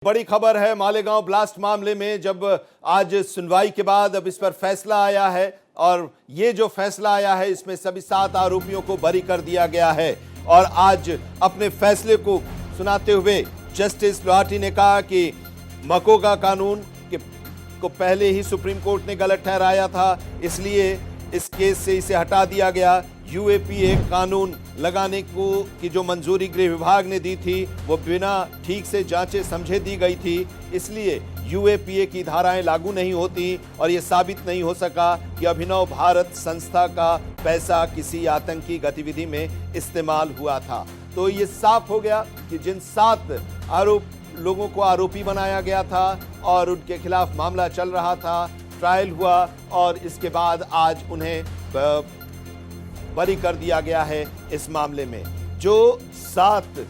बड़ी खबर है मालेगांव ब्लास्ट मामले में। जब आज सुनवाई के बाद अब इस पर फैसला आया है और ये जो फैसला आया है इसमें सभी 7 आरोपियों को बरी कर दिया गया है। और आज अपने फैसले को सुनाते हुए जस्टिस लोहाटी ने कहा कि मकोगा कानून को पहले ही सुप्रीम कोर्ट ने गलत ठहराया था, इसलिए इस केस से इसे हटा दिया गया। यूएपीए कानून लगाने को की जो मंजूरी गृह विभाग ने दी थी वो बिना ठीक से जांचे समझे दी गई थी, इसलिए यूएपीए की धाराएं लागू नहीं होती और ये साबित नहीं हो सका कि अभिनव भारत संस्था का पैसा किसी आतंकी गतिविधि में इस्तेमाल हुआ था। तो ये साफ हो गया कि जिन 7 लोगों को आरोपी बनाया गया था और उनके खिलाफ मामला चल रहा था, ट्रायल हुआ और इसके बाद आज उन्हें बरी कर दिया गया है। इस मामले में जो 7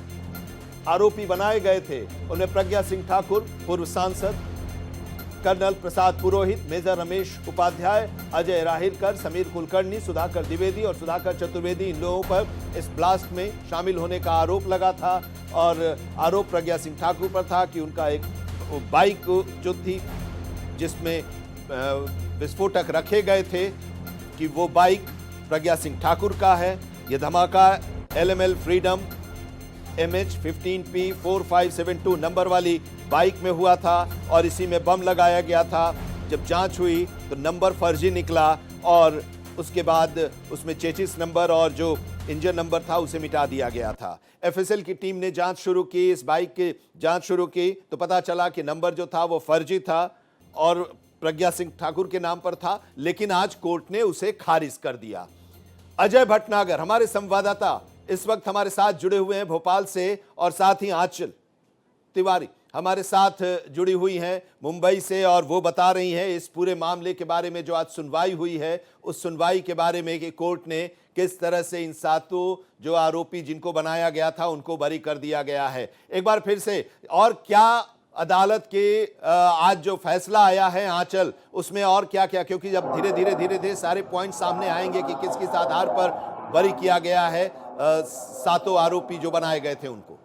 आरोपी बनाए गए थे उनमें प्रज्ञा सिंह ठाकुर पूर्व सांसद, कर्नल प्रसाद पुरोहित, मेजर रमेश उपाध्याय, अजय राहिरकर, समीर कुलकर्णी, सुधाकर द्विवेदी और सुधाकर चतुर्वेदी, इन लोगों पर इस ब्लास्ट में शामिल होने का आरोप लगा था। और आरोप प्रज्ञा सिंह ठाकुर पर था कि उनका एक बाइक जो थी जिसमें विस्फोटक रखे गए थे कि वो बाइक प्रज्ञा सिंह ठाकुर का है। यह धमाका LML फ्रीडम MH15P4572 नंबर वाली बाइक में हुआ था और इसी में बम लगाया गया था। जब जांच हुई तो नंबर फर्जी निकला और उसके बाद उसमें चेचिस नंबर और जो इंजन नंबर था उसे मिटा दिया गया था। FSL की टीम ने जांच शुरू की, इस बाइक की जांच शुरू की तो पता चला कि नंबर जो था वो फर्जी था और प्रज्ञा सिंह ठाकुर के नाम पर था, लेकिन आज कोर्ट ने उसे खारिज कर दिया। अजय भटनागर हमारे संवाददाता इस वक्त हमारे साथ जुड़े हुए हैं भोपाल से और साथ ही आंचल तिवारी हमारे साथ जुड़ी हुई हैं मुंबई से और वो बता रही हैं इस पूरे मामले के बारे में। जो आज सुनवाई हुई है उस सुनवाई के बारे में कि कोर्ट ने किस तरह से इन 7 जो आरोपी जिनको बनाया गया था उनको बरी कर दिया गया है। एक बार फिर से, और क्या अदालत के आज जो फैसला आया है आंचल, उसमें और क्या क्या, क्योंकि जब धीरे धीरे सारे पॉइंट सामने आएंगे कि किस किस आधार पर बरी किया गया है 7 आरोपी जो बनाए गए थे उनको।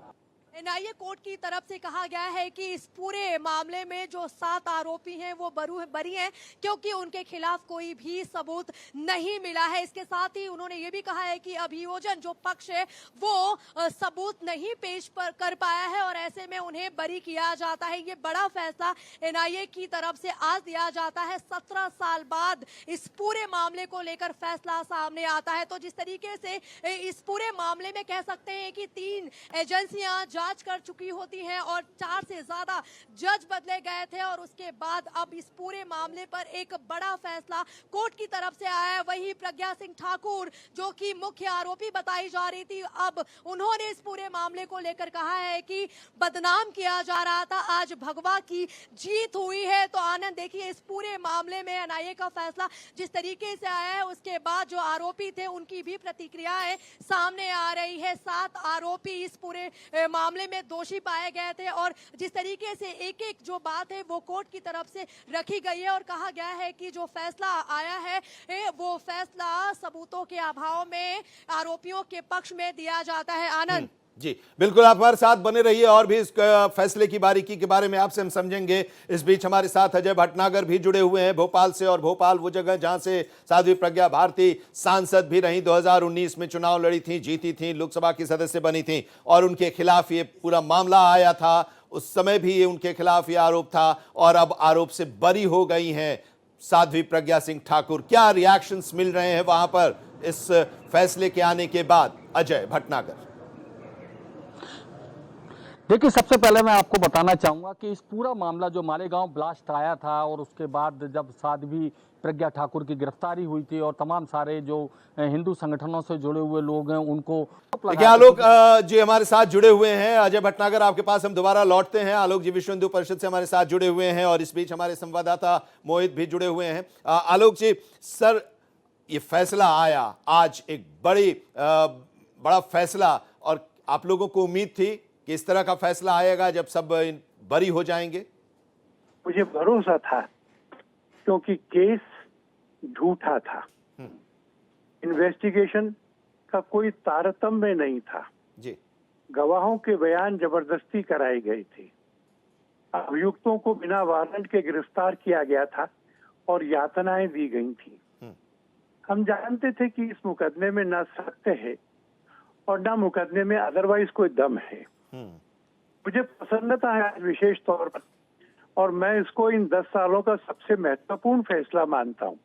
एनआईए कोर्ट की तरफ से कहा गया है कि इस पूरे मामले में जो 7 आरोपी हैं वो बरी हैं क्योंकि उनके खिलाफ कोई भी सबूत नहीं मिला है। इसके साथ ही उन्होंने ये भी कहा है कि अभियोजन जो पक्ष है वो सबूत नहीं पेश कर पाया है और ऐसे में उन्हें बरी किया जाता है। ये बड़ा फैसला एनआईए की तरफ से आज दिया जाता है। 17 साल बाद इस पूरे मामले को लेकर फैसला सामने आता है। तो जिस तरीके से इस पूरे मामले में कह सकते हैं कि 3 एजेंसियां जांच कर चुकी होती हैं और 4 से ज्यादा जज बदले गए थे और उसके बाद अब इस पूरे मामले पर एक बड़ा फैसला कोर्ट की तरफ से आया है। वही प्रज्ञा सिंह ठाकुर जो कि मुख्य आरोपी बताई जा रही थी, अब उन्होंने इस पूरे मामले को लेकर कहा है कि बदनाम किया जा रहा था, आज भगवा की जीत हुई है। तो आनंद देखिए इस पूरे मामले में एनआईए का फैसला जिस तरीके से आया है उसके बाद जो आरोपी थे उनकी भी प्रतिक्रियाएं सामने आ रही है। 7 आरोपी इस पूरे मामले में दोषी पाए गए थे और जिस तरीके से एक एक जो बात है वो कोर्ट की तरफ से रखी गई है और कहा गया है कि जो फैसला आया है वो फैसला सबूतों के अभाव में आरोपियों के पक्ष में दिया जाता है। आनंद जी बिल्कुल, आप हमारे साथ बने रहिए और भी इस फैसले की बारीकी के बारे में आपसे हम समझेंगे। इस बीच हमारे साथ अजय भटनागर भी जुड़े हुए हैं भोपाल से, और भोपाल वो जगह जहां से साध्वी प्रज्ञा भारती सांसद भी रही, 2019 में चुनाव लड़ी थी, जीती थी, लोकसभा की सदस्य बनी थी और उनके खिलाफ ये पूरा मामला आया था। उस समय भी ये उनके खिलाफ ये आरोप था और अब आरोप से बरी हो गई हैं साध्वी प्रज्ञा सिंह ठाकुर। क्या रिएक्शंस मिल रहे हैं वहां पर इस फैसले के आने के बाद? अजय भटनागर। देखिए, सबसे पहले मैं आपको बताना चाहूँगा कि इस पूरा मामला जो मालेगांव ब्लास्ट आया था और उसके बाद जब साध्वी प्रज्ञा ठाकुर की गिरफ्तारी हुई थी और तमाम सारे जो हिंदू संगठनों से जुड़े हुए लोग हैं उनको आलोक जी हमारे साथ जुड़े हुए हैं। अजय भटनागर आपके पास हम दोबारा लौटते हैं। आलोक जी विश्व हिंदू परिषद से हमारे साथ जुड़े हुए हैं और इस बीच हमारे संवाददाता मोहित भी जुड़े हुए हैं। आलोक जी, सर ये फैसला आया आज, एक बड़ा फैसला, और आप लोगों को उम्मीद थी कि इस तरह का फैसला आएगा जब सब बरी हो जाएंगे? मुझे भरोसा था क्योंकि केस झूठा था, इन्वेस्टिगेशन का कोई तारतम्य नहीं था जी। गवाहों के बयान जबरदस्ती कराई गई थी, अभियुक्तों को बिना वारंट के गिरफ्तार किया गया था और यातनाएं दी गई थी। हम जानते थे कि इस मुकदमे में न सत्य है और न मुकदमे में अदरवाइज कोई दम है। मुझे प्रसन्नता है आज विशेष तौर पर, और मैं इसको इन 10 सालों का सबसे महत्वपूर्ण फैसला मानता हूं,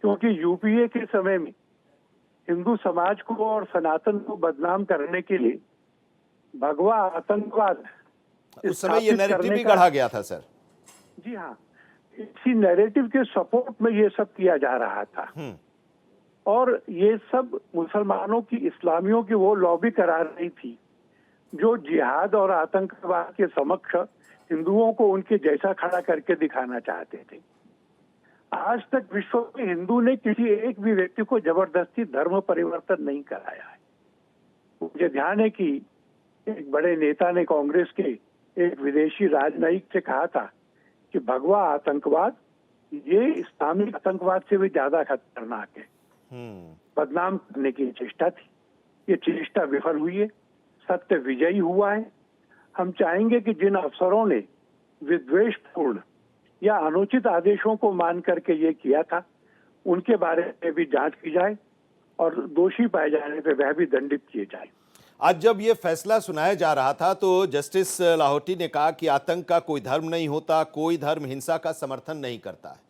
क्योंकि यूपीए के समय में हिंदू समाज को और सनातन को बदनाम करने के लिए भगवा आतंकवाद उस समय ये स्थापित नैरेटिव करने भी का- गढ़ा गया था सर। जी हाँ, इसी नैरेटिव के सपोर्ट में ये सब किया जा रहा था। और ये सब मुसलमानों की, इस्लामियों की वो लॉबी करा रही थी जो जिहाद और आतंकवाद के समक्ष हिंदुओं को उनके जैसा खड़ा करके दिखाना चाहते थे। आज तक विश्व में हिंदू ने किसी एक भी व्यक्ति को जबरदस्ती धर्म परिवर्तन नहीं कराया है। मुझे ध्यान है कि एक बड़े नेता ने कांग्रेस के एक विदेशी राजनयिक से कहा था कि भगवा आतंकवाद ये इस्लामिक आतंकवाद से भी ज्यादा खतरनाक है। बदनाम करने की चेष्टा थी, ये चेष्टा विफल हुई है, सत्य विजयी हुआ है। हम चाहेंगे कि जिन अफसरों ने विद्वेषपूर्ण या अनुचित आदेशों को मान करके ये किया था, उनके बारे में भी जांच की जाए और दोषी पाए जाने पर वह भी दंडित किए जाए। आज जब ये फैसला सुनाया जा रहा था तो जस्टिस लाहौटी ने कहा कि आतंक का कोई धर्म नहीं होता, कोई धर्म हिंसा का समर्थन नहीं करता है।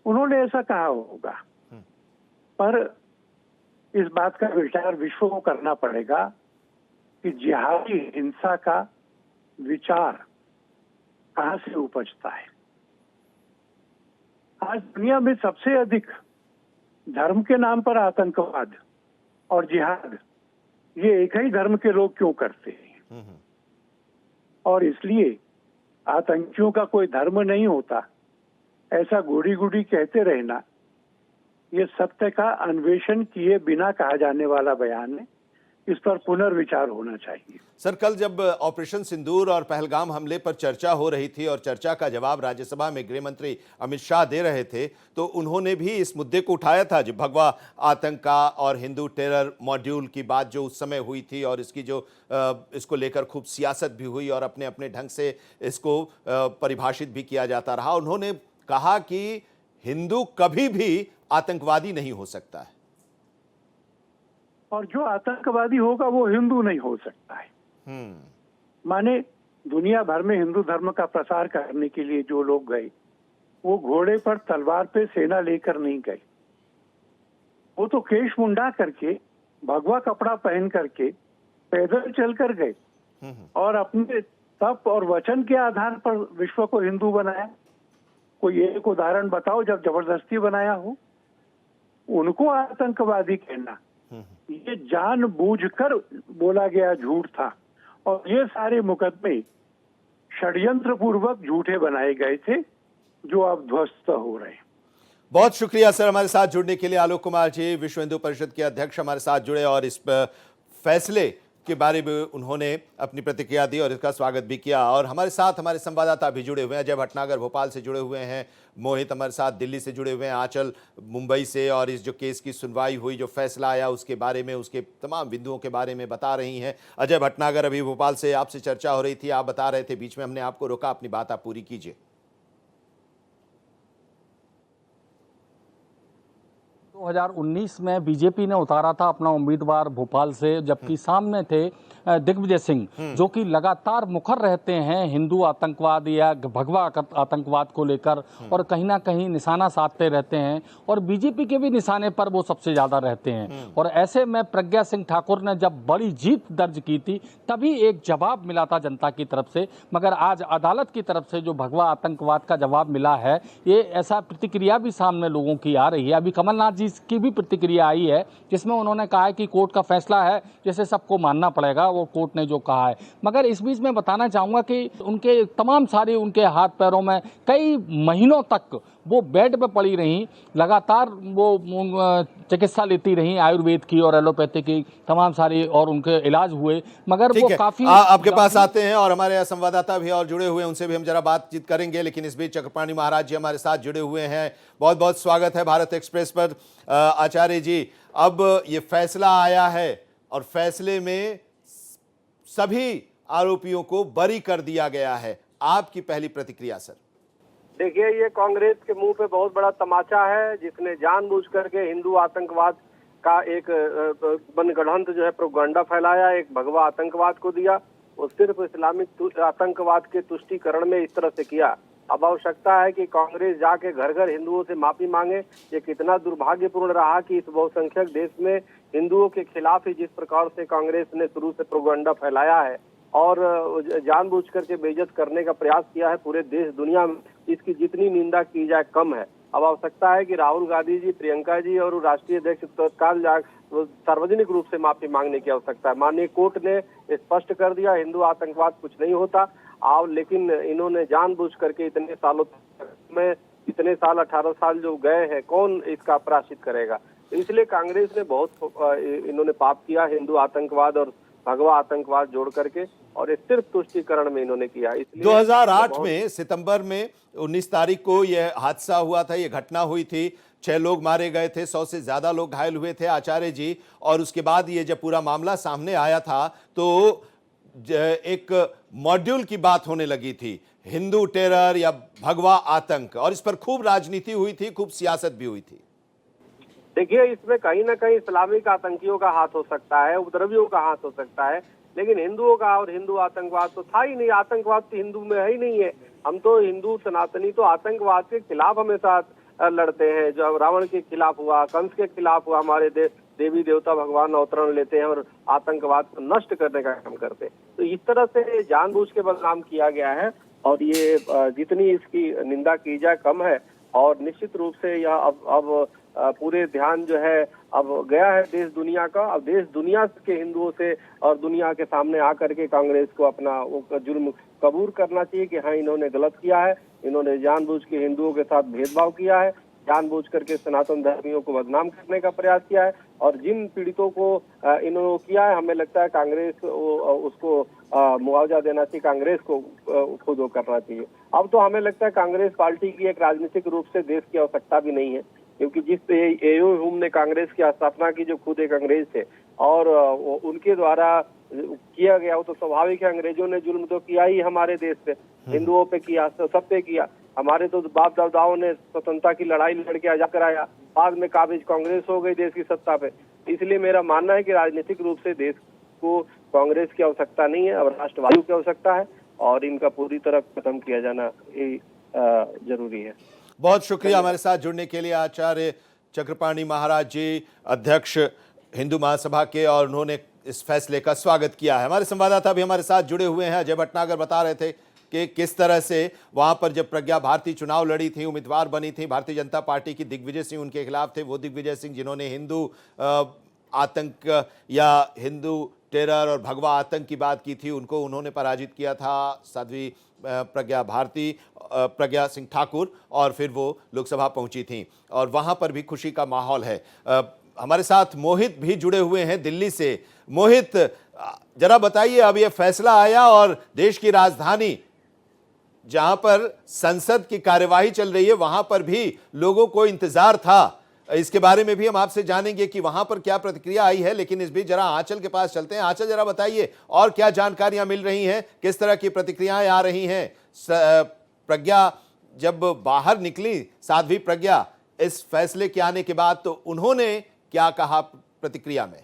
उन्होंने ऐसा कहा होगा, पर इस बात का विचार विश्व को करना पड़ेगा कि जिहादी हिंसा का विचार कहां से उपजता है। आज दुनिया में सबसे अधिक धर्म के नाम पर आतंकवाद और जिहाद ये एक ही धर्म के लोग क्यों करते हैं? और इसलिए आतंकियों का कोई धर्म नहीं होता, ऐसा गुड़ी गुड़ी कहते रहना ये सत्य का अन्वेषण किए बिना कहा जाने वाला बयान है। इस पर पुनर्विचार होना चाहिए। सर, कल जब ऑपरेशन सिंदूर और पहलगाम हमले पर चर्चा हो रही थी और चर्चा का जवाब राज्यसभा में गृह मंत्री अमित शाह दे रहे थे, तो उन्होंने भी इस मुद्दे को उठाया था, जो भगवा आतंक का और हिंदू टेरर मॉड्यूल की बात जो उस समय हुई थी और इसकी जो इसको लेकर खूब सियासत भी हुई और अपने अपने ढंग से इसको परिभाषित भी किया जाता रहा। उन्होंने कहा कि हिंदू कभी भी आतंकवादी नहीं हो सकता है, और जो आतंकवादी होगा वो हिंदू नहीं हो सकता है। माने दुनिया भर में हिंदू धर्म का प्रसार करने के लिए जो लोग गए, वो घोड़े पर तलवार पे सेना लेकर नहीं गए। वो तो केश मुंडा करके, भगवा कपड़ा पहन करके, पैदल चलकर गए और अपने तप और वचन के आधार पर विश्व को हिंदू बनाया। कोई एक उदाहरण बताओ जब जबरदस्ती बनाया हो। उनको आतंकवादी कहना ये जानबूझकर बोला गया झूठ था, और ये सारे मुकदमे षड्यंत्र पूर्वक झूठे बनाए गए थे जो अब ध्वस्त हो रहे हैं। बहुत शुक्रिया सर हमारे साथ जुड़ने के लिए। आलोक कुमार जी, विश्व हिंदू परिषद के अध्यक्ष, हमारे साथ जुड़े और इस फैसले के बारे में उन्होंने अपनी प्रतिक्रिया दी और इसका स्वागत भी किया। और हमारे साथ हमारे संवाददाता भी जुड़े हुए हैं। अजय भटनागर भोपाल से जुड़े हुए हैं, मोहित हमारे साथ दिल्ली से जुड़े हुए हैं, आंचल मुंबई से, और इस जो केस की सुनवाई हुई, जो फैसला आया उसके बारे में, उसके तमाम बिंदुओं के बारे में बता रही हैं। अजय भटनागर, अभी भोपाल से आपसे चर्चा हो रही थी, आप बता रहे थे, बीच में हमने आपको रोका, अपनी बात आप पूरी कीजिए। 2019 में बीजेपी ने उतारा था अपना उम्मीदवार भोपाल से, जबकि सामने थे दिग्विजय सिंह, जो कि लगातार मुखर रहते हैं हिंदू आतंकवाद या भगवा आतंकवाद को लेकर, और कहीं ना कहीं निशाना साधते रहते हैं, और बीजेपी के भी निशाने पर वो सबसे ज्यादा रहते हैं। और ऐसे में प्रज्ञा सिंह ठाकुर ने जब बड़ी जीत दर्ज की थी, तभी एक जवाब मिला था जनता की तरफ से, मगर आज अदालत की तरफ से जो भगवा आतंकवाद का जवाब मिला है, ये ऐसा प्रतिक्रिया भी सामने लोगों की आ रही है। अभी कमलनाथ जी की भी प्रतिक्रिया आई है, जिसमें उन्होंने कहा है कि कोर्ट का फैसला है, जैसे सबको मानना पड़ेगा वो कोर्ट ने जो कहा है। मगर इस बीच में बताना चाहूंगा कि उनके तमाम सारे उनके हाथ पैरों में कई महीनों तक वो बेड पे पड़ी रहीं, लगातार वो चिकित्सा लेती रहीं, आयुर्वेद की और एलोपैथी की तमाम सारी, और उनके इलाज हुए, मगर वो काफी आपके पास आते हैं और हमारे संवाददाता भी और जुड़े हुए हैं, उनसे भी हम जरा बातचीत करेंगे। लेकिन इस बीच चक्रपाणी महाराज जी हमारे साथ जुड़े हुए हैं। बहुत बहुत स्वागत है भारत एक्सप्रेस पर। आचार्य जी, अब ये फैसला आया है और फैसले में सभी आरोपियों को बरी कर दिया गया है। आपकी पहली प्रतिक्रिया सर। देखिए, ये कांग्रेस के मुंह पे बहुत बड़ा तमाचा है, जिसने जानबूझ करके हिंदू आतंकवाद का एक मनगढ़ंत जो है प्रोपगंडा फैलाया, एक भगवा आतंकवाद को दिया। वो सिर्फ इस्लामिक आतंकवाद के तुष्टीकरण में इस तरह से किया। अब आवश्यकता है कि कांग्रेस जाके घर घर हिंदुओं से माफी मांगे। ये कितना दुर्भाग्यपूर्ण रहा कि इस बहुसंख्यक देश में हिंदुओं के खिलाफ ही जिस प्रकार से कांग्रेस ने शुरू से प्रोपगंडा फैलाया है और जानबूझ करके बेइज्जत करने का प्रयास किया है पूरे देश दुनिया में, इसकी जितनी निंदा की जाए कम है। अब आवश्यकता है कि राहुल गांधी जी, प्रियंका जी और राष्ट्रीय अध्यक्ष तत्काल सार्वजनिक रूप से माफी मांगने की आवश्यकता है। माननीय कोर्ट ने स्पष्ट कर दिया, हिंदू आतंकवाद कुछ नहीं होता। लेकिन इन्होंने जानबूझ करके इतने सालों में, इतने साल 18 साल जो गए हैं, कौन इसका प्रायश्चित करेगा? तो इसलिए कांग्रेस ने बहुत इन्होंने पाप किया, हिंदू आतंकवाद और भगवा आतंकवाद जोड़ करके, और सिर्फ तुष्टीकरण में इन्होंने किया। इसलिए 2008 में सितंबर में 19 तारीख को यह हादसा हुआ था, यह घटना हुई थी। 6 लोग मारे गए थे, 100 से ज्यादा लोग घायल हुए थे आचार्य जी। और उसके बाद ये जब पूरा मामला सामने आया था तो एक मॉड्यूल की बात होने लगी थी, हिंदू टेरर या भगवा आतंक, और इस पर खूब राजनीति हुई थी, खूब सियासत भी हुई थी। देखिए, इसमें कहीं ना कहीं इस्लामिक आतंकियों का हाथ हो सकता है, उपद्रवियों का हाथ हो सकता है, लेकिन हिंदुओं का और हिंदू आतंकवाद तो था ही नहीं। आतंकवाद तो हिंदू में है ही नहीं है। हम तो हिंदू सनातनी तो आतंकवाद के खिलाफ हमेशा लड़ते हैं। जब रावण के खिलाफ हुआ, कंस के खिलाफ हुआ, हमारे देवी देवता भगवान अवतरण लेते हैं और आतंकवाद को नष्ट करने का काम करते हैं। तो इस तरह से जानबूझ के बदनाम किया गया है, और ये जितनी इसकी निंदा की जाए कम है। और निश्चित रूप से यह अब पूरे ध्यान जो है अब गया है देश दुनिया का। अब देश दुनिया के हिंदुओं से और दुनिया के सामने आकर के कांग्रेस को अपना वो जुर्म कबूल करना चाहिए कि हाँ, इन्होंने गलत किया है, इन्होंने जानबूझ के हिंदुओं के साथ भेदभाव किया है, जानबूझ करके सनातन धर्मियों को बदनाम करने का प्रयास किया है। और जिन पीड़ितों को इन्होंने किया है, हमें लगता है कांग्रेस उसको मुआवजा देना चाहिए, कांग्रेस को खुद वो करना चाहिए। अब तो हमें लगता है कांग्रेस पार्टी की एक राजनीतिक रूप से देश की आवश्यकता भी नहीं है, क्योंकि जिस एओ हुम ने कांग्रेस की स्थापना की, जो खुद एक अंग्रेज थे, और उनके द्वारा किया गया, वो तो स्वाभाविक है। अंग्रेजों ने जुल्म तो किया ही हमारे देश पे, हिंदुओं पे किया, सब पे किया। हमारे तो बाप दादाओं ने स्वतंत्रता की लड़ाई लड़ के आजाद कराया, बाद में काबिज कांग्रेस हो गई देश की सत्ता पे। इसलिए मेरा मानना है कि राजनीतिक रूप से देश को कांग्रेस की आवश्यकता नहीं है, अब राष्ट्रवादियों की आवश्यकता है, और इनका पूरी तरह खत्म किया जाना ये जरूरी है। बहुत शुक्रिया हमारे साथ जुड़ने के लिए आचार्य चक्रपाणी महाराज जी, अध्यक्ष हिंदू महासभा के, और उन्होंने इस फैसले का स्वागत किया है। हमारे संवाददाता भी हमारे साथ जुड़े हुए हैं, अजय भटनागर बता रहे थे कि किस तरह से वहां पर जब प्रज्ञा भारती चुनाव लड़ी थी, उम्मीदवार बनी थी, भारतीय जनता पार्टी की दिग्विजय सिंह उनके खिलाफ थे। वो दिग्विजय सिंह जिन्होंने हिंदू आतंक या हिंदू टेरर और भगवा आतंक की बात की थी, उनको उन्होंने पराजित किया था, साध्वी प्रज्ञा सिंह ठाकुर, और फिर वो लोकसभा पहुंची थी, और वहां पर भी खुशी का माहौल है। हमारे साथ मोहित भी जुड़े हुए हैं दिल्ली से। मोहित, जरा बताइए, अब ये फैसला आया और देश की राजधानी जहां पर संसद की कार्यवाही चल रही है, वहां पर भी लोगों को इंतजार था। इसके बारे में भी हम आपसे जानेंगे कि वहां पर क्या प्रतिक्रिया आई है, लेकिन इस बीच जरा आंचल के पास चलते हैं। आंचल, जरा बताइए और क्या जानकारियां मिल रही हैं, किस तरह की प्रतिक्रियाएं आ रही हैं? प्रज्ञा जब बाहर निकली, साध्वी प्रज्ञा, इस फैसले के आने के बाद, तो उन्होंने क्या कहा प्रतिक्रिया में?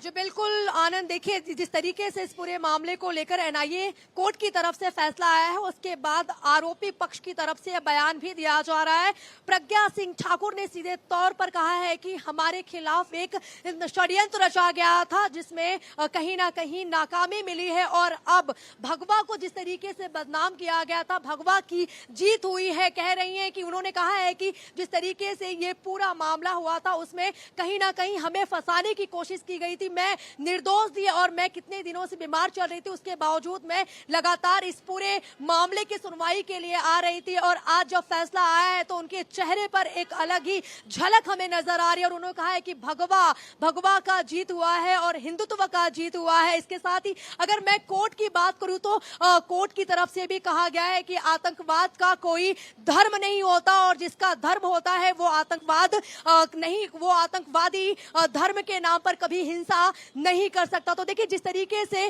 जो बिल्कुल आनंद, देखिए जिस तरीके से इस पूरे मामले को लेकर एनआईए कोर्ट की तरफ से फैसला आया है, उसके बाद आरोपी पक्ष की तरफ से बयान भी दिया जा रहा है। प्रज्ञा सिंह ठाकुर ने सीधे तौर पर कहा है कि हमारे खिलाफ एक षड्यंत्र रचा गया था, जिसमें कहीं ना कहीं नाकामी मिली है, और अब भगवा को जिस तरीके से बदनाम किया गया था, भगवा की जीत हुई है। कह रही है कि उन्होंने कहा है कि जिस तरीके से ये पूरा मामला हुआ था, उसमें कहीं ना कहीं हमें फंसाने की कोशिश की गई थी। मैं निर्दोष थी और मैं कितने दिनों से बीमार चल रही थी, उसके बावजूद मैं लगातार इस पूरे मामले की सुनवाई के लिए आ रही थी, और आज जब फैसला आया है तो उनके चेहरे पर एक अलग ही झलक हमें नजर आ रही है, और उन्होंने कहा है कि भगवा का जीत हुआ है और हिंदुत्व का जीत हुआ है। इसके साथ ही अगर मैं कोर्ट की बात करूं तो कोर्ट की तरफ से भी कहा गया है कि आतंकवाद का कोई धर्म नहीं होता, और जिसका धर्म होता है वो आतंकवाद नहीं, वो आतंकवादी धर्म के नाम पर कभी हिंसा नहीं कर सकता। तो देखिए जिस तरीके से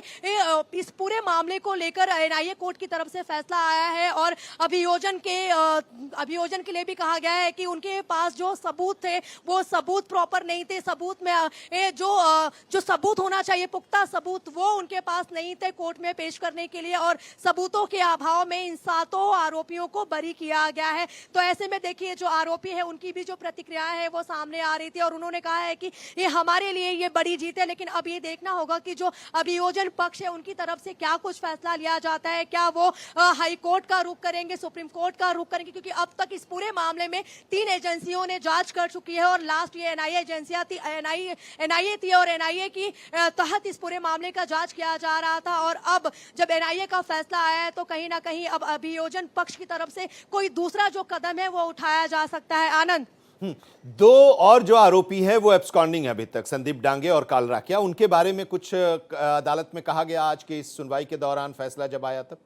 इस पूरे मामले को लेकर एनआईए कोर्ट की तरफ से फैसला आया है और अभियोजन के लिए भी कहा गया है कि उनके पास जो सबूत थे वो सबूत प्रॉपर नहीं थे। सबूत में जो सबूत होना चाहिए, पुख्ता सबूत, वो उनके पास नहीं थे कोर्ट में पेश करने के लिए, और सबूतों के अभाव में इन 7 आरोपियों को बरी किया गया है। तो ऐसे में देखिए जो आरोपी है उनकी भी जो प्रतिक्रिया है वो सामने आ रही थी और उन्होंने कहा है कि ये हमारे लिए ये बड़ी जीत है, लेकिन अब ये देखना होगा कि जो अभियोजन पक्ष है उनकी तरफ से क्या कुछ फैसला लिया जाता है। क्या वो हाई कोर्ट का रुख करेंगे, सुप्रीम कोर्ट का रुख करेंगे, क्योंकि अब तक इस पूरे मामले में 3 एजेंसियों ने जांच कर चुकी है और लास्ट ये एनआईए एजेंसियां थी, एनआईए थी और एनआईए की तहत इस पूरे मामले का जांच किया जा रहा था। और अब जब एनआईए का फैसला आया है तो कहीं ना कहीं अब अभियोजन पक्ष की तरफ से कोई दूसरा जो कदम है वो उठाया जा सकता है। आनंद, 2 और जो आरोपी हैं वो एब्सकॉन्डिंग है अभी तक, संदीप डांगे और कालरा। क्या उनके बारे में कुछ अदालत में कहा गया आज की इस सुनवाई के दौरान, फैसला जब आया तब?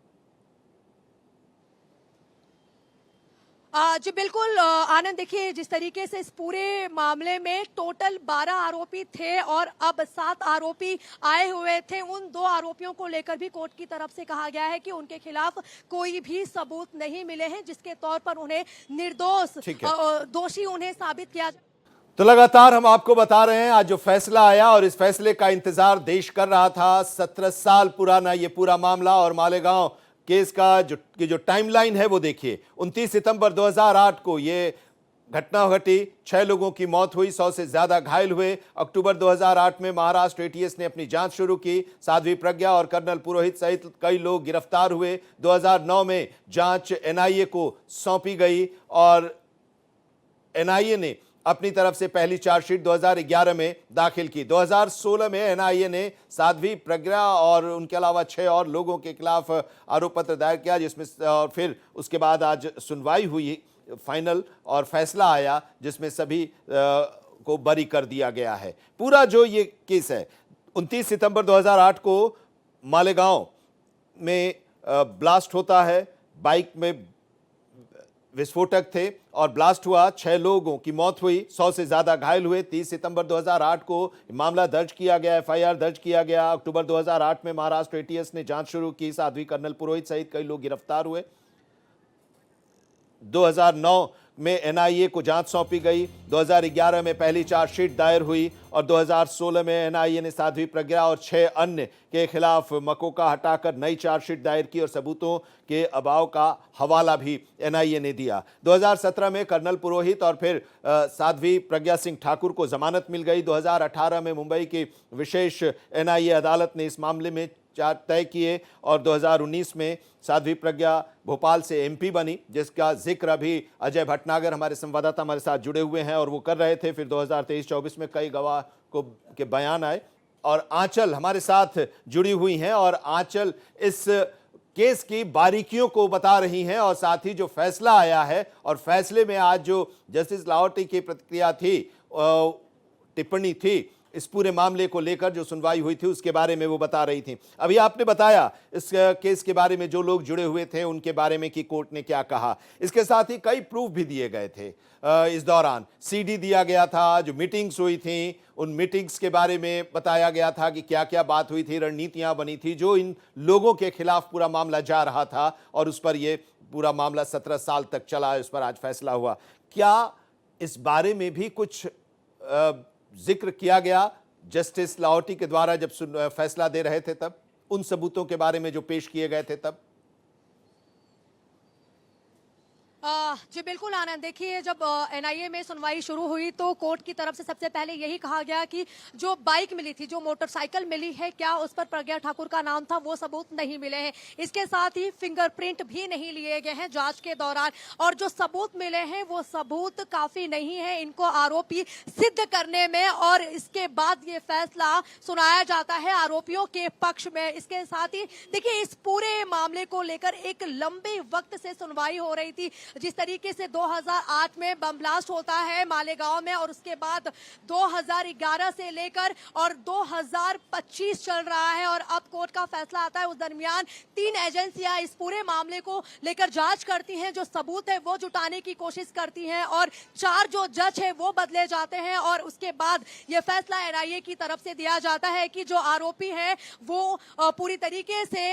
जी बिल्कुल आनंद, देखिए जिस तरीके से इस पूरे मामले में टोटल 12 आरोपी थे और अब 7 आरोपी आए हुए थे। उन 2 आरोपियों को लेकर भी कोर्ट की तरफ से कहा गया है कि उनके खिलाफ कोई भी सबूत नहीं मिले हैं जिसके तौर पर उन्हें निर्दोष दोषी उन्हें साबित किया। तो लगातार हम आपको बता रहे हैं आज जो फैसला आया और इस फैसले का इंतजार देश कर रहा था। 17 साल पुराना ये पूरा मामला और मालेगांव केस का जो टाइमलाइन है वो देखिए। 29 सितंबर 2008 को ये घटना घटी, 6 लोगों की मौत हुई, 100 से ज्यादा घायल हुए। अक्टूबर 2008 में महाराष्ट्र एटीएस ने अपनी जांच शुरू की। साध्वी प्रज्ञा और कर्नल पुरोहित सहित कई लोग गिरफ्तार हुए। 2009 में जांच एनआईए को सौंपी गई और एनआईए ने अपनी तरफ से पहली चार्जशीट 2011 में दाखिल की। 2016 में एनआईए ने साध्वी प्रज्ञा और उनके अलावा 6 और लोगों के खिलाफ आरोप पत्र दायर किया, जिसमें और फिर उसके बाद आज सुनवाई हुई फाइनल और फैसला आया जिसमें सभी को बरी कर दिया गया है। पूरा जो ये केस है 29 सितंबर 2008 को मालेगांव में ब्लास्ट होता है। बाइक में विस्फोटक थे और ब्लास्ट हुआ, 6 लोगों की मौत हुई, 100 से ज्यादा घायल हुए। 30 सितंबर 2008 को मामला दर्ज किया गया, एफआईआर दर्ज किया गया। अक्टूबर 2008 में महाराष्ट्र एटीएस ने जांच शुरू की। साध्वी कर्नल पुरोहित सहित कई लोग गिरफ्तार हुए। 2009 में एनआईए को जांच सौंपी गई। 2011 में पहली चार्जशीट दायर हुई और 2016 में एनआईए ने साध्वी प्रज्ञा और 6 अन्य के खिलाफ मकोका हटाकर नई चार्जशीट दायर की और सबूतों के अभाव का हवाला भी एनआईए ने दिया। 2017 में कर्नल पुरोहित और फिर साध्वी प्रज्ञा सिंह ठाकुर को जमानत मिल गई। 2018 में मुंबई की विशेष एनआईए अदालत ने इस मामले में चार्ज तय किए और 2019 में साध्वी प्रज्ञा भोपाल से एमपी बनी, जिसका जिक्र अभी अजय भटनागर हमारे संवाददाता हमारे साथ जुड़े हुए हैं और वो कर रहे थे। फिर 2023-24 में कई गवाह के बयान आए और आंचल हमारे साथ जुड़ी हुई हैं और आंचल इस केस की बारीकियों को बता रही हैं और साथ ही जो फैसला आया है और फैसले में आज जो जस्टिस लाहौटी की प्रतिक्रिया थी, टिप्पणी थी इस पूरे मामले को लेकर जो सुनवाई हुई थी उसके बारे में वो बता रही थी। अभी आपने बताया इस केस के बारे में जो लोग जुड़े हुए थे उनके बारे में कि कोर्ट ने क्या कहा। इसके साथ ही कई प्रूफ भी दिए गए थे। इस दौरान सीडी दिया गया था, जो मीटिंग्स हुई थी उन मीटिंग्स के बारे में बताया गया था कि क्या क्या बात हुई थी, रणनीतियां बनी थी, जो इन लोगों के खिलाफ पूरा मामला जा रहा था और उस पर ये पूरा मामला 17 साल तक चला, उस पर आज फैसला हुआ। क्या इस बारे में भी कुछ जिक्र किया गया जस्टिस लाहौटी के द्वारा जब फैसला दे रहे थे तब, उन सबूतों के बारे में जो पेश किए गए थे तब? जी बिल्कुल आनंद, देखिए जब एनआईए में सुनवाई शुरू हुई तो कोर्ट की तरफ से सबसे पहले यही कहा गया कि जो बाइक मिली थी, जो मोटरसाइकिल मिली है, क्या उस पर प्रज्ञा ठाकुर का नाम था, वो सबूत नहीं मिले हैं। इसके साथ ही फिंगरप्रिंट भी नहीं लिए गए हैं जांच के दौरान और जो सबूत मिले हैं वो सबूत काफी नहीं है इनको आरोपी सिद्ध करने में और इसके बाद ये फैसला सुनाया जाता है आरोपियों के पक्ष में। इसके साथ ही देखिए इस पूरे मामले को लेकर एक लंबे वक्त से सुनवाई हो रही थी। जिस तरीके से 2008 में बम ब्लास्ट होता है मालेगांव में और उसके बाद 2011 से लेकर और 2025 चल रहा है और अब कोर्ट का फैसला आता है, उस दरमियान 3 एजेंसियां इस पूरे मामले को लेकर जांच करती हैं, जो सबूत है वो जुटाने की कोशिश करती हैं और 4 जो जज है वो बदले जाते हैं और उसके बाद ये फैसला एनआईए की तरफ से दिया जाता है कि जो आरोपी है वो पूरी तरीके से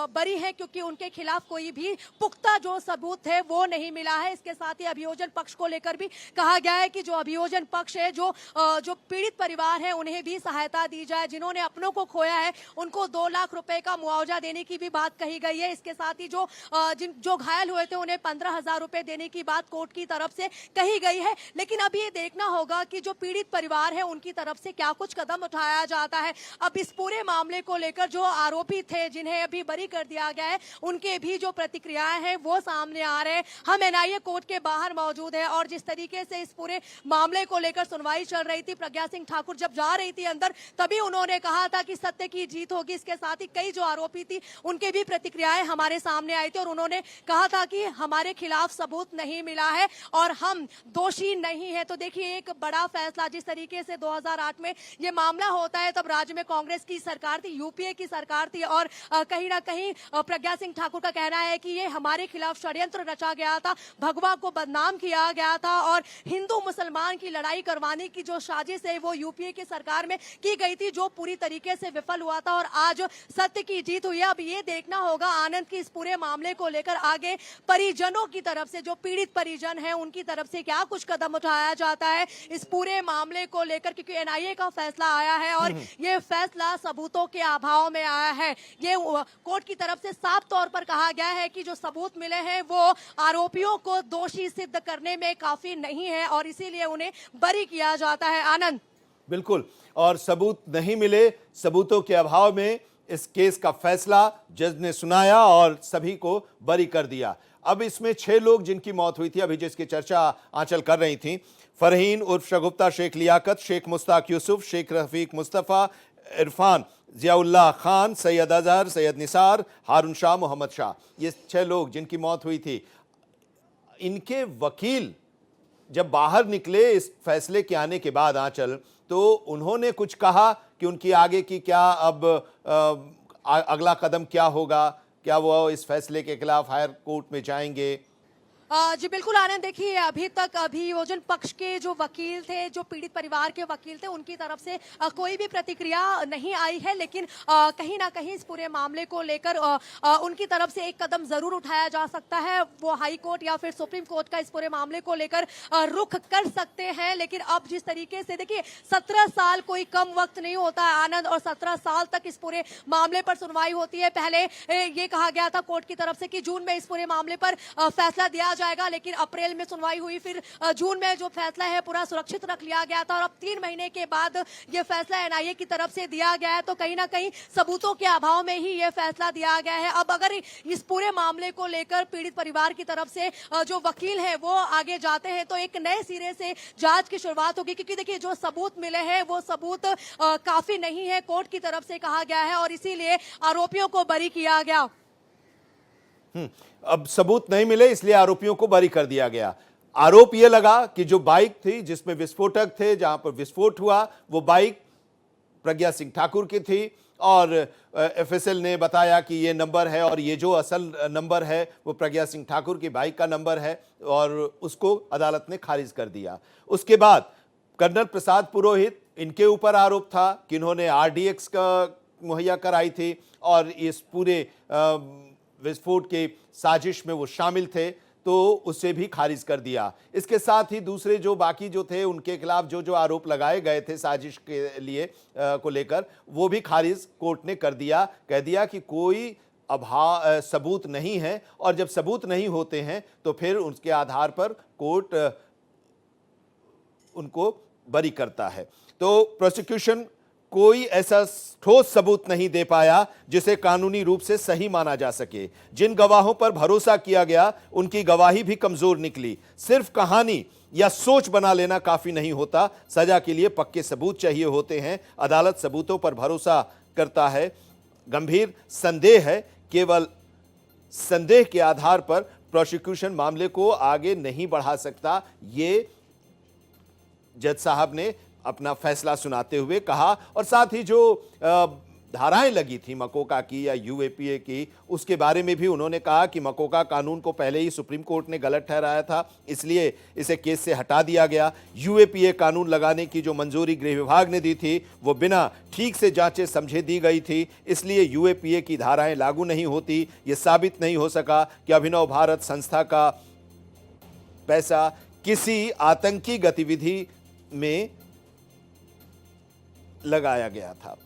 बरी है, क्योंकि उनके खिलाफ कोई भी पुख्ता जो सबूत है वो नहीं मिला है। इसके साथ ही अभियोजन पक्ष को लेकर भी कहा गया है कि जो अभियोजन पक्ष है, जो पीड़ित परिवार है, उन्हें भी सहायता दी जाए। जिन्होंने अपनों को खोया है उनको 2 लाख रुपए का मुआवजा देने की भी बात कही गई है। इसके साथ ही जो घायल हुए थे उन्हें 15,000 रुपए देने की बात कोर्ट की तरफ से कही गई है। लेकिन अब ये देखना होगा कि जो पीड़ित परिवार है उनकी तरफ से क्या कुछ कदम उठाया जाता है। अब इस पूरे मामले को लेकर जो आरोपी थे जिन्हें अभी बरी कर दिया गया है, उनके भी जो प्रतिक्रियाएं हैं वो सामने आ रहे हैं। हम एनआईए कोर्ट के बाहर मौजूद है और जिस तरीके से इस पूरे मामले को लेकर सुनवाई चल रही थी, प्रज्ञा सिंह ठाकुर जब जा रही थी अंदर तभी उन्होंने कहा था कि सत्य की जीत होगी। इसके साथ ही कई जो आरोपी थी उनके भी प्रतिक्रियाएं हमारे सामने आई थी और उन्होंने कहा था कि हमारे खिलाफ सबूत नहीं मिला है और हम दोषी नहीं है। तो देखिए, एक बड़ा फैसला, जिस तरीके से 2008 में ये मामला होता है तब राज्य में कांग्रेस की सरकार थी, यूपीए की सरकार थी और कहीं ना कहीं प्रज्ञा सिंह ठाकुर का कहना है कि ये हमारे खिलाफ षड्यंत्र रचा गया था, भगवा को बदनाम किया गया था और हिंदू मुसलमान की लड़ाई करवाने की जो साजिश है वो यूपीए की सरकार में की गई थी, जो पूरी तरीके से विफल हुआ था और आज सत्य की जीत हुई है। अब ये देखना होगा आनंद की इस पूरे मामले को लेकर आगे परिजनों की तरफ से, जो पीड़ित परिजन है उनकी तरफ से क्या कुछ कदम उठाया जाता है इस पूरे मामले को लेकर, क्योंकि एनआईए का फैसला आया है और ये फैसला सबूतों के अभाव में आया है। ये कोर्ट की तरफ से साफ तौर पर कहा गया है कि जो सबूत मिले हैं वो आरोपियों को दोषी सिद्ध करने में काफी नहीं है और इसीलिए उन्हें बरी किया जाता है। आनंद, बिल्कुल, और सबूत नहीं मिले, सबूतों के अभाव में इस केस का फैसला जज ने सुनाया और सभी को बरी कर दिया। अब इसमें 6 लोग जिनकी मौत हुई थी, अभी जिसकी चर्चा आंचल कर रही थी, फरहीन उर्फ शगुफ्ता शेख लियाकत, शेख मुश्ताक यूसुफ, शेख रफीक मुस्तफ़ा, इरफान जियाउल्लाह खान, सैयद अजहर, सैयद निसार, हारून शाह, मोहम्मद शाह, ये 6 लोग जिनकी मौत हुई थी। इनके वकील जब बाहर निकले इस फैसले के आने के बाद आंचल, तो उन्होंने कुछ कहा कि उनकी आगे की क्या अब अगला कदम क्या होगा, क्या वो इस फैसले के खिलाफ हायर कोर्ट में जाएंगे? जी बिल्कुल आनंद, देखिए अभी तक अभियोजन पक्ष के जो वकील थे, जो पीड़ित परिवार के वकील थे, उनकी तरफ से कोई भी प्रतिक्रिया नहीं आई है। लेकिन कहीं ना कहीं इस पूरे मामले को लेकर उनकी तरफ से एक कदम जरूर उठाया जा सकता है। वो हाई कोर्ट या फिर सुप्रीम कोर्ट का इस पूरे मामले को लेकर रुख कर सकते हैं। लेकिन अब जिस तरीके से देखिए 17 साल कोई कम वक्त नहीं होता है आनंद, और 17 साल तक इस पूरे मामले पर सुनवाई होती है। पहले ये कहा गया था कोर्ट की तरफ से कि जून में इस पूरे मामले पर फैसला दिया जाएगा, लेकिन अप्रैल में सुनवाई हुई, फिर जून में जो फैसला है पूरा सुरक्षित रख लिया गया था और अब 3 महीने के बाद ये फैसला एनआईए की तरफ से दिया गया है। तो कहीं ना कहीं सबूतों के अभाव में ही ये फैसला दिया गया है। अब अगर इस पूरे मामले को लेकर पीड़ित परिवार की तरफ से जो वकील है वो आगे जाते हैं तो एक नए सिरे से जांच की शुरुआत होगी, क्योंकि देखिए जो सबूत मिले हैं वो सबूत काफी नहीं है, कोर्ट की तरफ से कहा गया है और इसीलिए आरोपियों को बरी किया गया। अब सबूत नहीं मिले इसलिए आरोपियों को बरी कर दिया गया। आरोप यह लगा कि जो बाइक थी जिसमें विस्फोटक थे, जहां पर विस्फोट हुआ, वो बाइक प्रज्ञा सिंह ठाकुर की थी और एफएसएल ने बताया कि ये नंबर है और ये जो असल नंबर है वो प्रज्ञा सिंह ठाकुर की बाइक का नंबर है और उसको अदालत ने खारिज कर दिया। उसके बाद कर्नल प्रसाद पुरोहित, इनके ऊपर आरोप था कि इन्होंने आरडीएक्स का मुहैया कराई थी और इस पूरे विस्फोट के साजिश में वो शामिल थे, तो उसे भी खारिज कर दिया। इसके साथ ही दूसरे जो बाकी जो थे उनके खिलाफ जो आरोप लगाए गए थे साजिश के लिए को लेकर, वो भी खारिज कोर्ट ने कर दिया। कह दिया कि कोई सबूत नहीं है और जब सबूत नहीं होते हैं तो फिर उसके आधार पर कोर्ट उनको बरी करता है। तो प्रोसिक्यूशन कोई ऐसा ठोस सबूत नहीं दे पाया जिसे कानूनी रूप से सही माना जा सके। जिन गवाहों पर भरोसा किया गया उनकी गवाही भी कमजोर निकली। सिर्फ कहानी या सोच बना लेना काफी नहीं होता, सजा के लिए पक्के सबूत चाहिए होते हैं। अदालत सबूतों पर भरोसा करता है। गंभीर संदेह है, केवल संदेह के आधार पर प्रोसिक्यूशन मामले को आगे नहीं बढ़ा सकता, ये जज साहब ने अपना फैसला सुनाते हुए कहा। और साथ ही जो धाराएं लगी थी मकोका की या यूएपीए की, उसके बारे में भी उन्होंने कहा कि मकोका कानून को पहले ही सुप्रीम कोर्ट ने गलत ठहराया था, इसलिए इसे केस से हटा दिया गया। यूएपीए कानून लगाने की जो मंजूरी गृह विभाग ने दी थी वो बिना ठीक से जांचे समझे दी गई थी, इसलिए यूएपीए की धाराएं लागू नहीं होती। ये साबित नहीं हो सका कि अभिनव भारत संस्था का पैसा किसी आतंकी गतिविधि में लगाया गया था,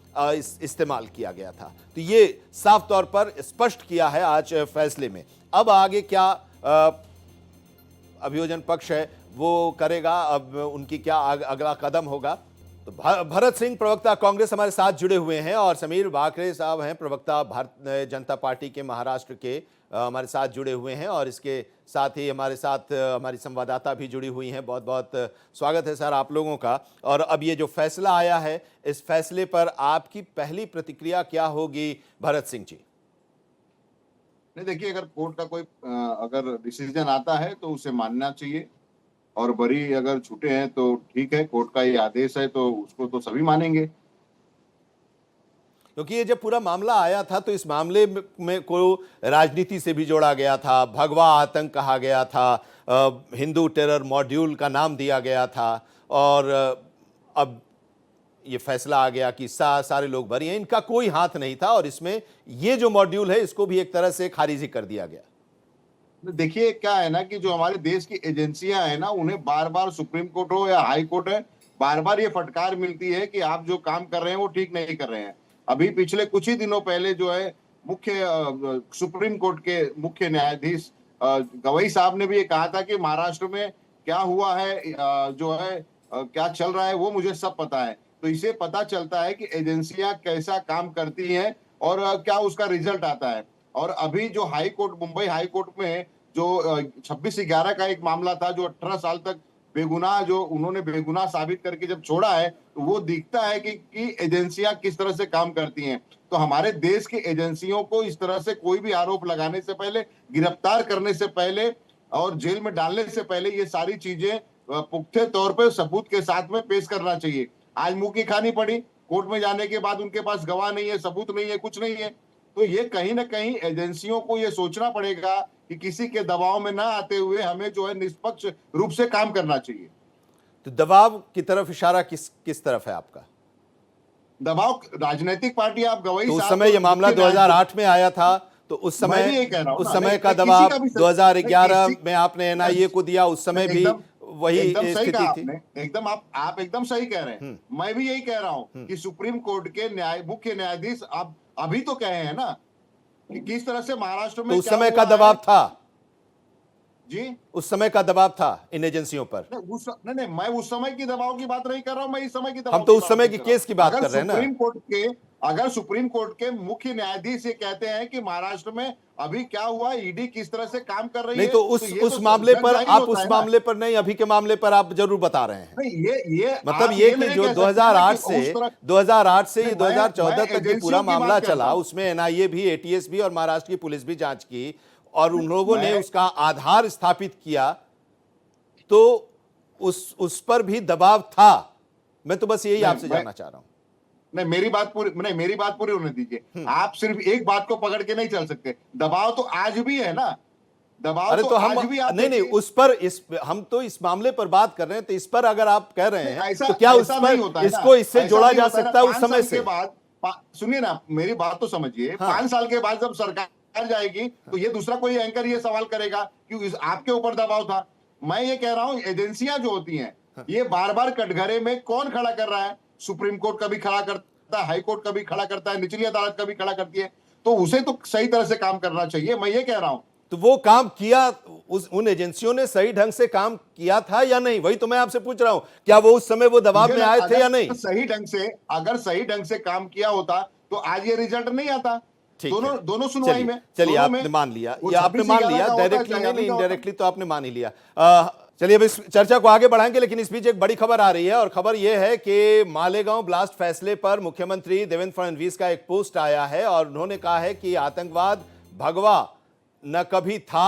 इस्तेमाल किया गया था। तो ये साफ तौर पर स्पष्ट किया है आज फैसले में। अब आगे क्या अभियोजन पक्ष है वो करेगा, अब उनकी क्या अगला कदम होगा। तो भरत सिंह प्रवक्ता कांग्रेस हमारे साथ जुड़े हुए हैं और समीर बाकरे साहब हैं प्रवक्ता भारतीय जनता पार्टी के महाराष्ट्र के, हमारे साथ जुड़े हुए हैं। और इसके साथ ही हमारे साथ हमारी संवाददाता भी जुड़ी हुई हैं। बहुत बहुत स्वागत है सर आप लोगों का। और अब ये जो फैसला आया है, इस फैसले पर आपकी पहली प्रतिक्रिया क्या होगी भरत सिंह जी? नहीं, देखिए, अगर कोर्ट का कोई अगर डिसीजन आता है तो उसे मानना चाहिए, और बरी अगर छूटे हैं तो ठीक है, कोर्ट का ये आदेश है तो उसको तो सभी मानेंगे। क्योंकि ये जब पूरा मामला आया था तो इस मामले में को राजनीति से भी जोड़ा गया था, भगवा आतंक कहा गया था, हिंदू टेरर मॉड्यूल का नाम दिया गया था, और अब ये फैसला आ गया कि सारे लोग बरी हैं, इनका कोई हाथ नहीं था, और इसमें ये जो मॉड्यूल है इसको भी एक तरह से खारिज ही कर दिया गया। देखिए, क्या है ना कि जो हमारे देश की एजेंसियां हैं ना, उन्हें बार बार सुप्रीम कोर्ट हो या हाई कोर्ट है, बार बार ये फटकार मिलती है कि आप जो काम कर रहे हैं वो ठीक नहीं कर रहे हैं। अभी पिछले कुछ ही दिनों पहले जो है सुप्रीम कोर्ट के मुख्य न्यायाधीश गवई साहब ने भी ये कहा था कि महाराष्ट्र में क्या हुआ है, जो है क्या चल रहा है वो मुझे सब पता है। तो इसे पता चलता है कि एजेंसियां कैसा काम करती हैं और क्या उसका रिजल्ट आता है। और अभी जो high court, Mumbai high court में जो 26/11 का एक मामला था, जो 18 साल तक बेगुनाह, जो उन्होंने बेगुनाह साबित करके जब छोड़ा है, तो वो दिखता है कि एजेंसियां किस तरह से काम करती हैं। तो हमारे देश की एजेंसियों को इस तरह से कोई भी आरोप लगाने से पहले, गिरफ्तार करने से पहले और जेल में डालने से पहले ये सारी चीजें पुख्ते तौर पर सबूत के साथ में पेश करना चाहिए। आज मुंह की खानी पड़ी, कोर्ट में जाने के बाद उनके पास गवाह नहीं है, सबूत नहीं है, कुछ नहीं है। तो ये कहीं ना कहीं एजेंसियों को ये सोचना पड़ेगा कि किसी के दबाव में ना आते हुए हमें जो है निष्पक्ष रूप से काम करना चाहिए। तो दबाव की तरफ इशारा किस तरफ है आपका? दबाव राजनीतिक पार्टी, आप गवाही तो उस समय ये मामला 2008 में आया था, तो उस समय का दबाव 2011 में आपने एनआईए को दिया, उस समय भी वही स्थिति थी। एकदम आप एकदम सही कह रहे हैं। मैं भी यही कह रहा हूं कि सुप्रीम कोर्ट के मुख्य न्यायाधीश आप अभी तो कहे हैं ना कि किस तरह से महाराष्ट्र में तो उस समय का दबाव था जी, उस समय का दबाव था इन एजेंसियों पर। नहीं, मैं उस समय की दबाव की बात नहीं कर रहा हूं, मैं इस समय की दबाव, हम तो उस समय की केस की बात कर रहे हैं ना। अगर सुप्रीम कोर्ट के मुख्य न्यायाधीश ये कहते हैं कि महाराष्ट्र में अभी क्या हुआ, ईडी किस तरह से काम कर रही नहीं, है, तो उस मामले पर आप उस मामले पर नहीं, अभी के मामले पर आप जरूर बता रहे हैं। नहीं, ये मतलब ये कि जो 2008 से ये 2014 तक जो पूरा मामला चला, उसमें एनआईए भी, एटीएस भी और महाराष्ट्र की पुलिस भी जांच की, और उन लोगों ने उसका आधार स्थापित किया, तो उस पर भी दबाव था। मैं तो बस यही आपसे जानना चाह रहा हूं। नहीं, मेरी बात पूरी होने दीजिए। आप सिर्फ एक बात को पकड़ के नहीं चल सकते, दबाव तो आज भी है ना, दबाव अरे तो हम आज भी नहीं उस पर हम तो इस मामले पर बात कर रहे हैं, तो इस पर अगर आप कह रहे हैं तो क्या उस पर इसको इससे जोड़ा जा सकता है उस समय से? सुनिए ना, मेरी बात तो समझिए। 5 साल के बाद जब सरकार जाएगी तो ये दूसरा कोई एंकर ये सवाल करेगा कि आपके ऊपर दबाव था। मैं ये कह रहा हूं, एजेंसियां जो होती हैं ये बार बार कटघरे में कौन खड़ा कर रहा है? सुप्रीम कोर्ट कभी खड़ा करता है, हाई कोर्ट कभी खड़ा करता है, निचली अदालत कभी खड़ा करती है, तो उसे तो सही तरह से काम करना चाहिए। मैं ये कह रहा हूं, तो वो काम किया, उन एजेंसियों ने सही ढंग से काम किया था या नहीं? वही तो मैं आपसे पूछ रहा हूं, क्या वो उस समय वो दबाव में आए थे या नहीं? अगर सही ढंग से काम किया होता तो आज ये रिजल्ट नहीं आता। दोनों सुनवाई में। चलिए, आपने मान लिया, या आपने मान लिया, डायरेक्टली नहीं, इनडायरेक्टली तो आपने मान ही लिया। चलिए अब इस चर्चा को आगे बढ़ाएंगे, लेकिन इस बीच एक बड़ी खबर आ रही है, और खबर यह है कि मालेगांव ब्लास्ट फैसले पर मुख्यमंत्री देवेंद्र फडणवीस का एक पोस्ट आया है, और उन्होंने कहा है कि आतंकवाद भगवा न कभी था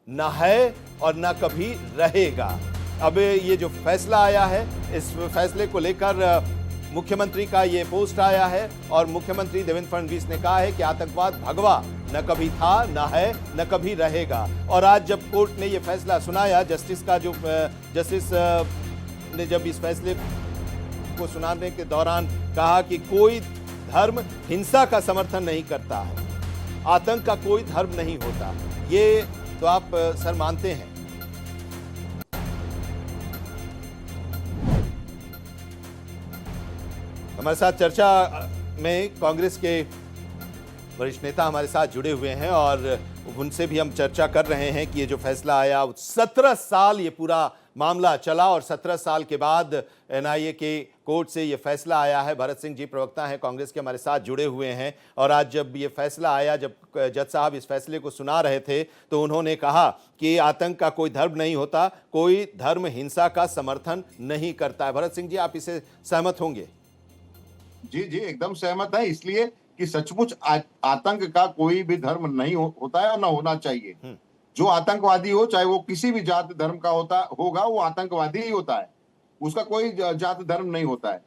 न है और न कभी रहेगा। अब ये जो फैसला आया है, इस फैसले को लेकर मुख्यमंत्री का ये पोस्ट आया है और मुख्यमंत्री देवेंद्र फडणवीस ने कहा है कि आतंकवाद भगवा न कभी था, न है, न कभी रहेगा। और आज जब कोर्ट ने ये फैसला सुनाया, जस्टिस ने जब इस फैसले को सुनाने के दौरान कहा कि कोई धर्म हिंसा का समर्थन नहीं करता है, आतंक का कोई धर्म नहीं होता, ये तो आप सर मानते हैं? हमारे साथ चर्चा में कांग्रेस के वरिष्ठ नेता हमारे साथ जुड़े हुए हैं और उनसे भी हम चर्चा कर रहे हैं कि ये जो फैसला आया, 17 साल ये पूरा मामला चला और 17 साल के बाद एनआईए के कोर्ट से ये फैसला आया है। भरत सिंह जी प्रवक्ता हैं कांग्रेस के, हमारे साथ जुड़े हुए हैं और आज जब ये फैसला आया, जब जज साहब इस फैसले को सुना रहे थे तो उन्होंने कहा कि आतंक का कोई धर्म नहीं होता, कोई धर्म हिंसा का समर्थन नहीं करता है। भरत सिंह जी, आप इसे सहमत होंगे? जी जी, एकदम सहमत है, इसलिए कि सचमुच आतंक का कोई भी धर्म नहीं होता है और ना होना चाहिए। जो आतंकवादी हो, चाहे वो किसी भी जात धर्म का होगा, वो आतंकवादी ही होता है, उसका कोई जात धर्म नहीं होता है।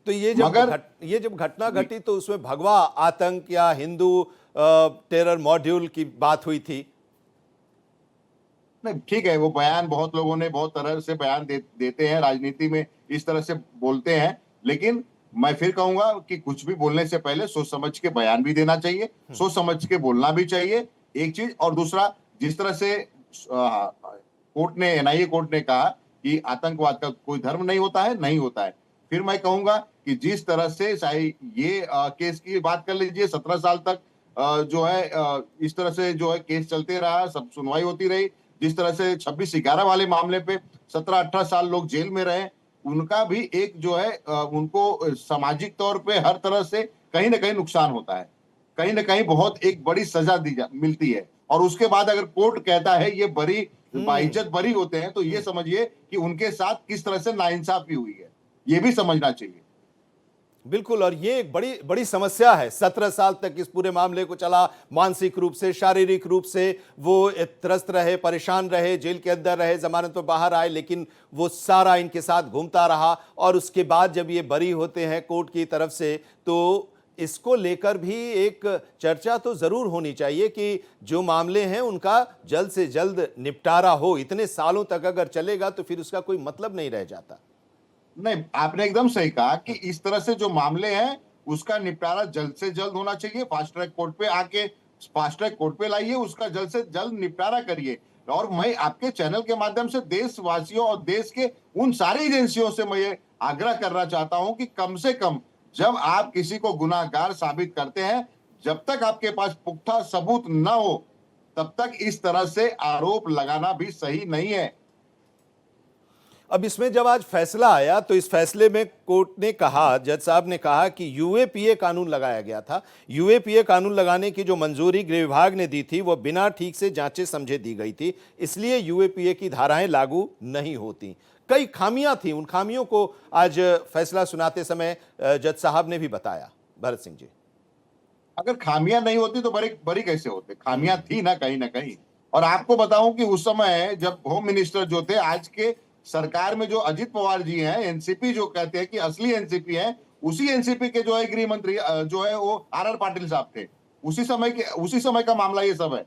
तो ये जब घटना घटी तो उसमें भगवा आतंक या हिंदू टेरर मॉड्यूल की बात हुई थी? नहीं, ठीक है, वो बयान बहुत लोगों ने बहुत तरह से बयान देते हैं, राजनीति में इस तरह से बोलते हैं, लेकिन मैं फिर कहूंगा कि कुछ भी बोलने से पहले सोच समझ के बयान भी देना चाहिए, सोच समझ के बोलना भी चाहिए, एक चीज। और दूसरा, जिस तरह से कोर्ट ने, एनआईए कोर्ट ने कहा कि आतंकवाद का कोई धर्म नहीं होता है, नहीं होता है, फिर मैं कहूंगा कि जिस तरह से चाहे ये केस की बात कर लीजिए, 17 साल तक जो है इस तरह से जो है केस चलते रहा, सब सुनवाई होती रही। जिस तरह से 26/11 वाले मामले पे 17-18 साल लोग जेल में रहे, उनका भी एक जो है उनको सामाजिक तौर पे हर तरह से कहीं ना कहीं नुकसान होता है, कहीं ना कहीं बहुत एक बड़ी सजा मिलती है। और उसके बाद अगर कोर्ट कहता है ये बाइज्जत बरी होते हैं, तो ये समझिए कि उनके साथ किस तरह से नाइंसाफी हुई है, ये भी समझना चाहिए। बिल्कुल, और ये एक बड़ी समस्या है। 17 साल तक इस पूरे मामले को चला, मानसिक रूप से, शारीरिक रूप से वो त्रस्त रहे, परेशान रहे, जेल के अंदर रहे, जमानत पर बाहर आए, लेकिन वो सारा इनके साथ घूमता रहा। और उसके बाद जब ये बरी होते हैं कोर्ट की तरफ से, तो इसको लेकर भी एक चर्चा तो जरूर होनी चाहिए कि जो मामले हैं उनका जल्द से जल्द निपटारा हो। इतने सालों तक अगर चलेगा तो फिर उसका कोई मतलब नहीं रह जाता। नहीं, आपने एकदम सही कहा कि इस तरह से जो मामले हैं उसका निपटारा जल्द से जल्द होना चाहिए। फास्ट ट्रैक कोर्ट पे आके फास्ट ट्रैक कोर्ट पे लाइए, उसका जल्द से जल्द निपटारा करिए। और मैं आपके चैनल के माध्यम से देशवासियों और देश के उन सारी एजेंसियों से मैं ये आग्रह करना चाहता हूं कि कम से कम जब आप किसी को गुनाहगार साबित करते हैं, जब तक आपके पास पुख्ता सबूत न हो, तब तक इस तरह से आरोप लगाना भी सही नहीं है। अब इसमें जब आज फैसला आया तो इस फैसले में कोर्ट ने कहा, जज साहब ने कहा कि यूएपीए कानून लगाया गया था। यूएपीए कानून लगाने की जो मंजूरी गृह विभाग ने दी थी वो बिना ठीक से जांचे समझे दी गई थी, इसलिए यूएपीए की धाराएं लागू नहीं होती। कई खामियां थी, उन खामियों को आज फैसला सुनाते समय जज साहब ने भी बताया। भरत सिंह जी, अगर खामियां नहीं होती तो बरी कैसे होते? खामियां थी ना कहीं ना कहीं। और आपको बताऊं कि उस समय जब होम मिनिस्टर जो थे, आज के सरकार में जो अजित पवार जी हैं, एनसीपी जो कहते हैं कि असली एनसीपी हैं, उसी एनसीपी के जो है गृह मंत्री जो है वो आर पाटिल साहब थे। उसी समय का मामला ये सब है।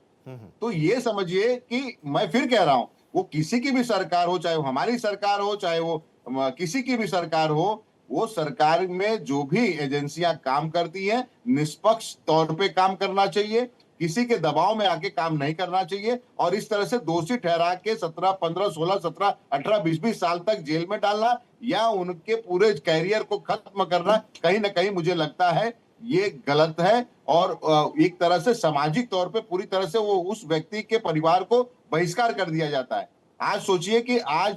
तो ये समझिए कि मैं फिर कह रहा हूं, वो किसी की भी सरकार हो, चाहे वो हमारी सरकार हो, चाहे वो किसी की भी सरकार हो, वो सरकार में जो भी एजेंसियां काम करती हैं निष्पक्ष तौर पे काम करना चाहिए, किसी के दबाव में आके काम नहीं करना चाहिए। और इस तरह से दोषी ठहरा के 17, 15, 16, 17, 18, 20 साल तक जेल में डालना या उनके पूरे कैरियर को खत्म करना, कहीं ना कहीं मुझे लगता है ये गलत है। और एक तरह से सामाजिक तौर पे पूरी तरह से वो उस व्यक्ति के परिवार को बहिष्कार कर दिया जाता है। आज सोचिए कि आज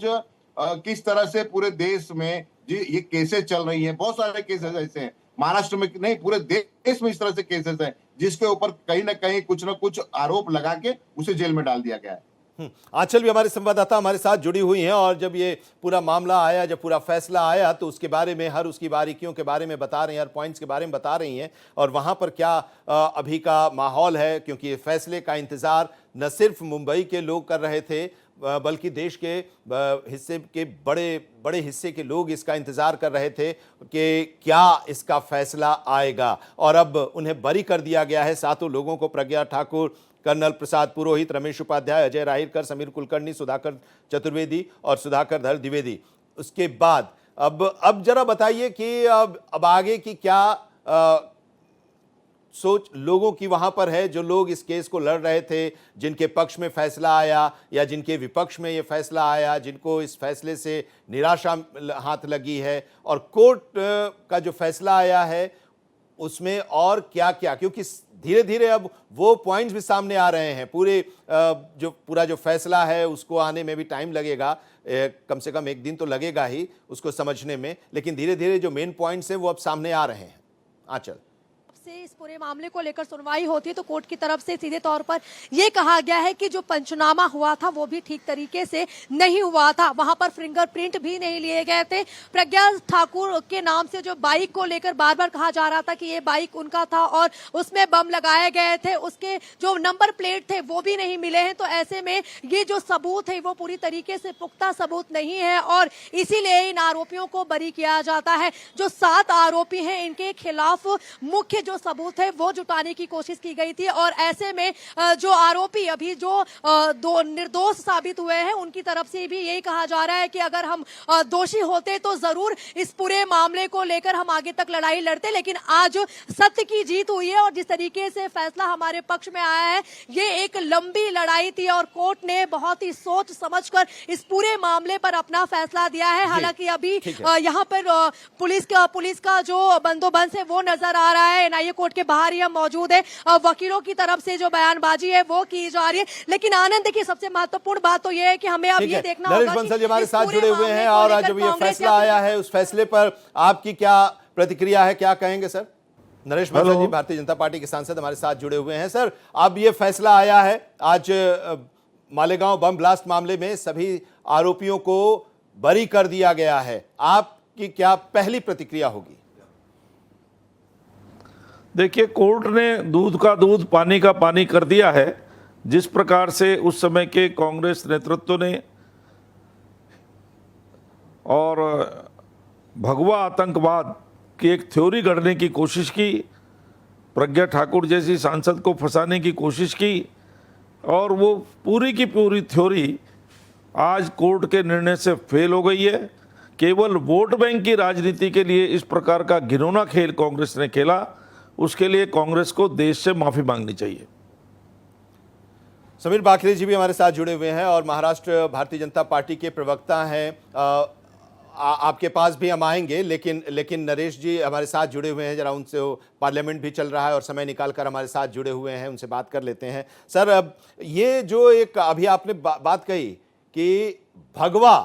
किस तरह से पूरे देश में जी ये केसेस चल रही हैं, बहुत सारे केसेस ऐसे हैं, महाराष्ट्र में नहीं पूरे देश में इस तरह से केसेस हैं जिसके ऊपर कहीं ना कहीं कुछ ना कुछ आरोप लगा के उसे जेल में डाल दिया गया है। आंचल भी हमारे संवाददाता हमारे साथ जुड़ी हुई हैं और जब ये पूरा मामला आया, जब पूरा फैसला आया तो उसके बारे में, हर उसकी बारीकियों के बारे में बता रही हैं, हर पॉइंट्स के बारे में बता रही हैं और वहां पर क्या अभी का माहौल है, क्योंकि ये फैसले का इंतजार न सिर्फ मुंबई के लोग कर रहे थे, बल्कि देश के हिस्से के बड़े हिस्से के लोग इसका इंतजार कर रहे थे कि क्या इसका फैसला आएगा। और अब उन्हें बरी कर दिया गया है, सातों लोगों को, प्रज्ञा ठाकुर, कर्नल प्रसाद पुरोहित, रमेश उपाध्याय, अजय राहिरकर, समीर कुलकर्णी, सुधाकर चतुर्वेदी और सुधाकर धर द्विवेदी। उसके बाद अब जरा बताइए कि अब आगे की क्या सोच लोगों की वहां पर है, जो लोग इस केस को लड़ रहे थे, जिनके पक्ष में फैसला आया या जिनके विपक्ष में ये फैसला आया, जिनको इस फैसले से निराशा हाथ लगी है, और कोर्ट का जो फैसला आया है उसमें और क्या क्या, क्योंकि धीरे धीरे अब वो पॉइंट्स भी सामने आ रहे हैं। पूरा जो फैसला है उसको आने में भी टाइम लगेगा, कम से कम एक दिन तो लगेगा ही उसको समझने में, लेकिन धीरे धीरे जो मेन पॉइंट्स हैं वो अब सामने आ रहे हैं। आंचल, से इस पूरे मामले को लेकर सुनवाई होती है तो कोर्ट की तरफ से सीधे तौर पर यह कहा गया है कि जो पंचनामा हुआ था वो भी ठीक तरीके से नहीं हुआ था, वहां पर फिंगरप्रिंट भी नहीं लिए गए थे। प्रज्ञा ठाकुर के नाम से जो बाइक को लेकर बार बार कहा जा रहा था कि ये बाइक उनका था और उसमें बम लगाए गए थे, उसके जो नंबर प्लेट थे वो भी नहीं मिले हैं। तो ऐसे में ये जो सबूत है वो पूरी तरीके से पुख्ता सबूत नहीं है और इसीलिए इन आरोपियों को बरी किया जाता है। जो 7 आरोपी हैं इनके खिलाफ मुख्य जो सबूत है वो जुटाने की कोशिश की गई थी और ऐसे में जो आरोपी अभी जो दो निर्दोष साबित हुए हैं उनकी तरफ से भी यही कहा जा रहा है कि अगर हम दोषी होते तो जरूर इस पूरे मामले को लेकर हम आगे तक लड़ाई लड़ते, लेकिन आज सत्य की जीत हुई है और जिस तरीके से फैसला हमारे पक्ष में आया है ये एक लंबी लड़ाई थी और कोर्ट ने बहुत ही सोच समझकर इस पूरे मामले पर अपना फैसला दिया है। हालांकि अभी यहाँ पर पुलिस का जो बंदोबस्त है वो नजर आ रहा है, एनआईए कोर्ट के बाहर ही हम मौजूद है, वकीलों की तरफ से जो बयानबाजी है वो की जा रही है। लेकिन आनंद देखिए सबसे महत्वपूर्ण बात तो ये है कि हमें अब ये देखना होगा नरेश बंसल जी हमारे साथ जुड़े हुए हैं और जब ये फैसला आया है उस फैसले पर आपकी क्या प्रतिक्रिया है, क्या कहेंगे सर? नरेश बंसल जी भारतीय जनता पार्टी के सांसद हमारे साथ जुड़े हुए हैं। सर, अब ये फैसला आया है आज मालेगांव बम ब्लास्ट मामले में सभी आरोपियों को बरी कर दिया गया है, आपकी क्या पहली प्रतिक्रिया होगी? देखिए, कोर्ट ने दूध का दूध पानी का पानी कर दिया है। जिस प्रकार से उस समय के कांग्रेस नेतृत्व ने और भगवा आतंकवाद की एक थ्योरी गढ़ने की कोशिश की, प्रज्ञा ठाकुर जैसी सांसद को फंसाने की कोशिश की और वो पूरी की पूरी थ्योरी आज कोर्ट के निर्णय से फेल हो गई है। केवल वोट बैंक की राजनीति के लिए इस प्रकार का घिनौना खेल कांग्रेस ने खेला, उसके लिए कांग्रेस को देश से माफी मांगनी चाहिए। समीर बाखरे जी भी हमारे साथ जुड़े हुए हैं और महाराष्ट्र भारतीय जनता पार्टी के प्रवक्ता हैं। आपके पास भी हम आएंगे, लेकिन नरेश जी हमारे साथ जुड़े हुए हैं, जरा उनसे, पार्लियामेंट भी चल रहा है और समय निकालकर हमारे साथ जुड़े हुए हैं, उनसे बात कर लेते हैं। सर, अब ये जो एक अभी आपने बात कही कि भगवा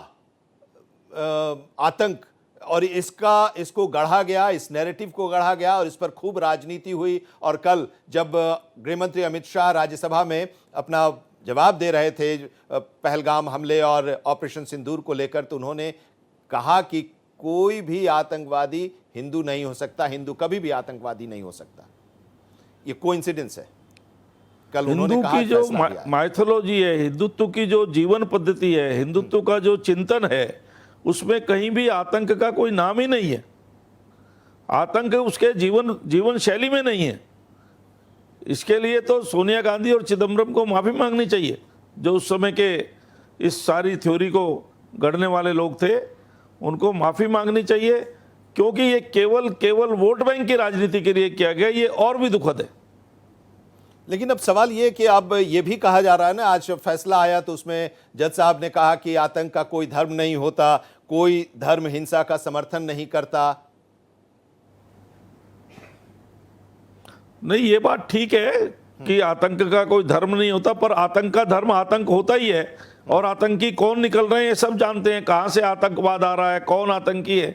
आतंक और इसको गढ़ा गया, इस नैरेटिव को गढ़ा गया और इस पर खूब राजनीति हुई, और कल जब गृह मंत्री अमित शाह राज्यसभा में अपना जवाब दे रहे थे पहलगाम हमले और ऑपरेशन सिंदूर को लेकर, तो उन्होंने कहा कि कोई भी आतंकवादी हिंदू नहीं हो सकता, हिंदू कभी भी आतंकवादी नहीं हो सकता। ये कोइंसिडेंस है? कल उन्होंने कहा, हिंदू की जो माइथोलॉजी है, हिंदुत्व की जो जीवन पद्धति है, हिंदुत्व का जो चिंतन है, उसमें कहीं भी आतंक का कोई नाम ही नहीं है। आतंक उसके जीवन शैली में नहीं है। इसके लिए तो सोनिया गांधी और चिदम्बरम को माफी मांगनी चाहिए, जो उस समय के इस सारी थ्योरी को गढ़ने वाले लोग थे, उनको माफी मांगनी चाहिए, क्योंकि ये केवल वोट बैंक की राजनीति के लिए किया गया। ये और भी दुखद है। लेकिन अब सवाल ये कि अब ये भी कहा जा रहा है ना, आज फैसला आया तो उसमें जज साहब ने कहा कि आतंक का कोई धर्म नहीं होता, कोई धर्म हिंसा का समर्थन नहीं करता। नहीं, ये बात ठीक है कि आतंक का कोई धर्म नहीं होता, पर आतंक का धर्म आतंक होता ही है। और आतंकी कौन निकल रहे हैं ये सब जानते हैं, कहां से आतंकवाद आ रहा है, कौन आतंकी है।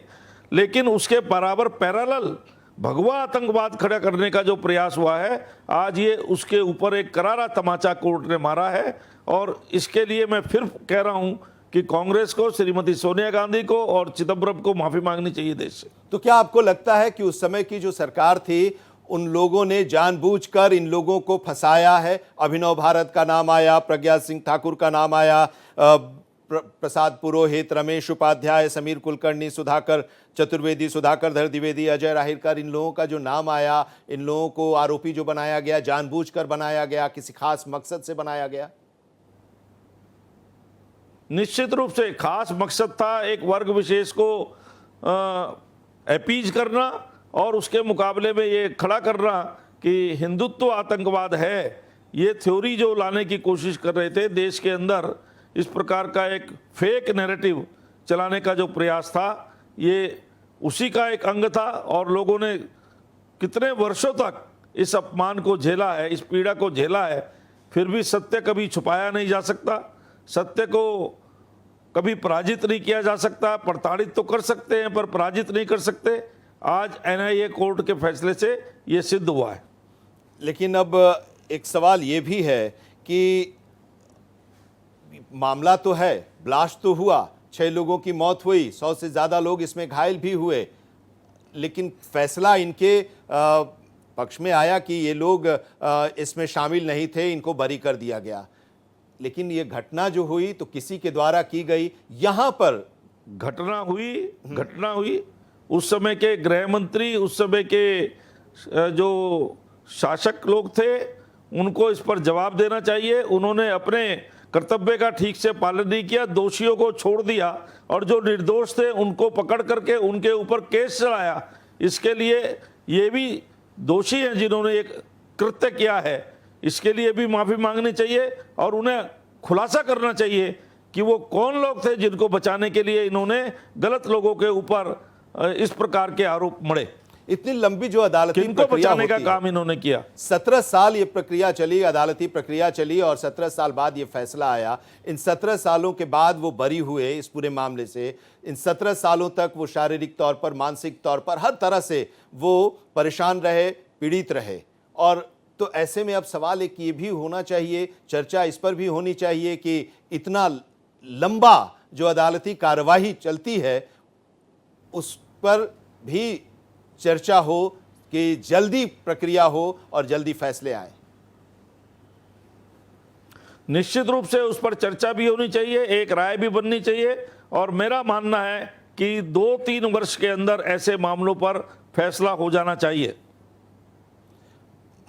लेकिन उसके बराबर पैरेलल भगवा आतंकवाद खड़ा करने का जो प्रयास हुआ है, आज ये उसके ऊपर एक करारा तमाचा कोर्ट ने मारा है। और इसके लिए मैं फिर कह रहा हूं कि कांग्रेस को, श्रीमती सोनिया गांधी को और चिदम्बरम को माफी मांगनी चाहिए देश से। तो क्या आपको लगता है कि उस समय की जो सरकार थी उन लोगों ने जानबूझकर इन लोगों को फंसाया है। अभिनव भारत का नाम आया, प्रज्ञा सिंह ठाकुर का नाम आया, प्रसाद पुरोहित, रमेश उपाध्याय, समीर कुलकर्णी, सुधाकर चतुर्वेदी, सुधाकर धर द्विवेदी, अजय राहिरकर, इन लोगों का जो नाम आया, इन लोगों को आरोपी जो बनाया गया, जानबूझकर बनाया गया, किसी खास मकसद से बनाया गया? निश्चित रूप से खास मकसद था एक वर्ग विशेष को अपीज करना और उसके मुकाबले में ये खड़ा करना कि हिंदुत्व आतंकवाद है। ये थ्योरी जो लाने की कोशिश कर रहे थे देश के अंदर, इस प्रकार का एक फेक नैरेटिव चलाने का जो प्रयास था, ये उसी का एक अंग था। और लोगों ने कितने वर्षों तक इस अपमान को झेला है, इस पीड़ा को झेला है, फिर भी सत्य कभी छुपाया नहीं जा सकता, सत्य को कभी पराजित नहीं किया जा सकता। प्रताड़ित तो कर सकते हैं पर पराजित नहीं कर सकते। आज एनआईए कोर्ट के फैसले से ये सिद्ध हुआ है। लेकिन अब एक सवाल ये भी है कि मामला तो है, ब्लास्ट तो हुआ, 6 लोगों की मौत हुई, 100 से ज़्यादा लोग इसमें घायल भी हुए, लेकिन फैसला इनके पक्ष में आया कि ये लोग इसमें शामिल नहीं थे, इनको बरी कर दिया गया। लेकिन ये घटना जो हुई तो किसी के द्वारा की गई। यहाँ पर घटना हुई उस समय के गृह मंत्री, उस समय के जो शासक लोग थे, उनको इस पर जवाब देना चाहिए। उन्होंने अपने कर्तव्य का ठीक से पालन नहीं किया, दोषियों को छोड़ दिया और जो निर्दोष थे उनको पकड़ करके उनके ऊपर केस चलाया। इसके लिए ये भी दोषी हैं जिन्होंने एक कृत्य किया है, इसके लिए भी माफ़ी मांगनी चाहिए और उन्हें खुलासा करना चाहिए कि वो कौन लोग थे जिनको बचाने के लिए इन्होंने गलत लोगों के ऊपर इस प्रकार के आरोप मढ़े। इतनी लंबी जो अदालती किनको प्रक्रिया बचाने का होती है, काम इन्होंने किया। 17 साल ये प्रक्रिया चली, अदालती प्रक्रिया चली और 17 साल बाद ये फैसला आया। इन 17 सालों के बाद वो बरी हुए इस पूरे मामले से। इन 17 सालों तक वो शारीरिक तौर पर, मानसिक तौर पर, हर तरह से वो परेशान रहे, पीड़ित रहे। और तो ऐसे में अब सवाल एक ये भी होना चाहिए, चर्चा इस पर भी होनी चाहिए कि इतना लंबा जो अदालती कार्यवाही चलती है उस पर भी चर्चा हो कि जल्दी प्रक्रिया हो और जल्दी फैसले आए। निश्चित रूप से उस पर चर्चा भी होनी चाहिए, एक राय भी बननी चाहिए। और मेरा मानना है कि 2-3 वर्ष के अंदर ऐसे मामलों पर फैसला हो जाना चाहिए।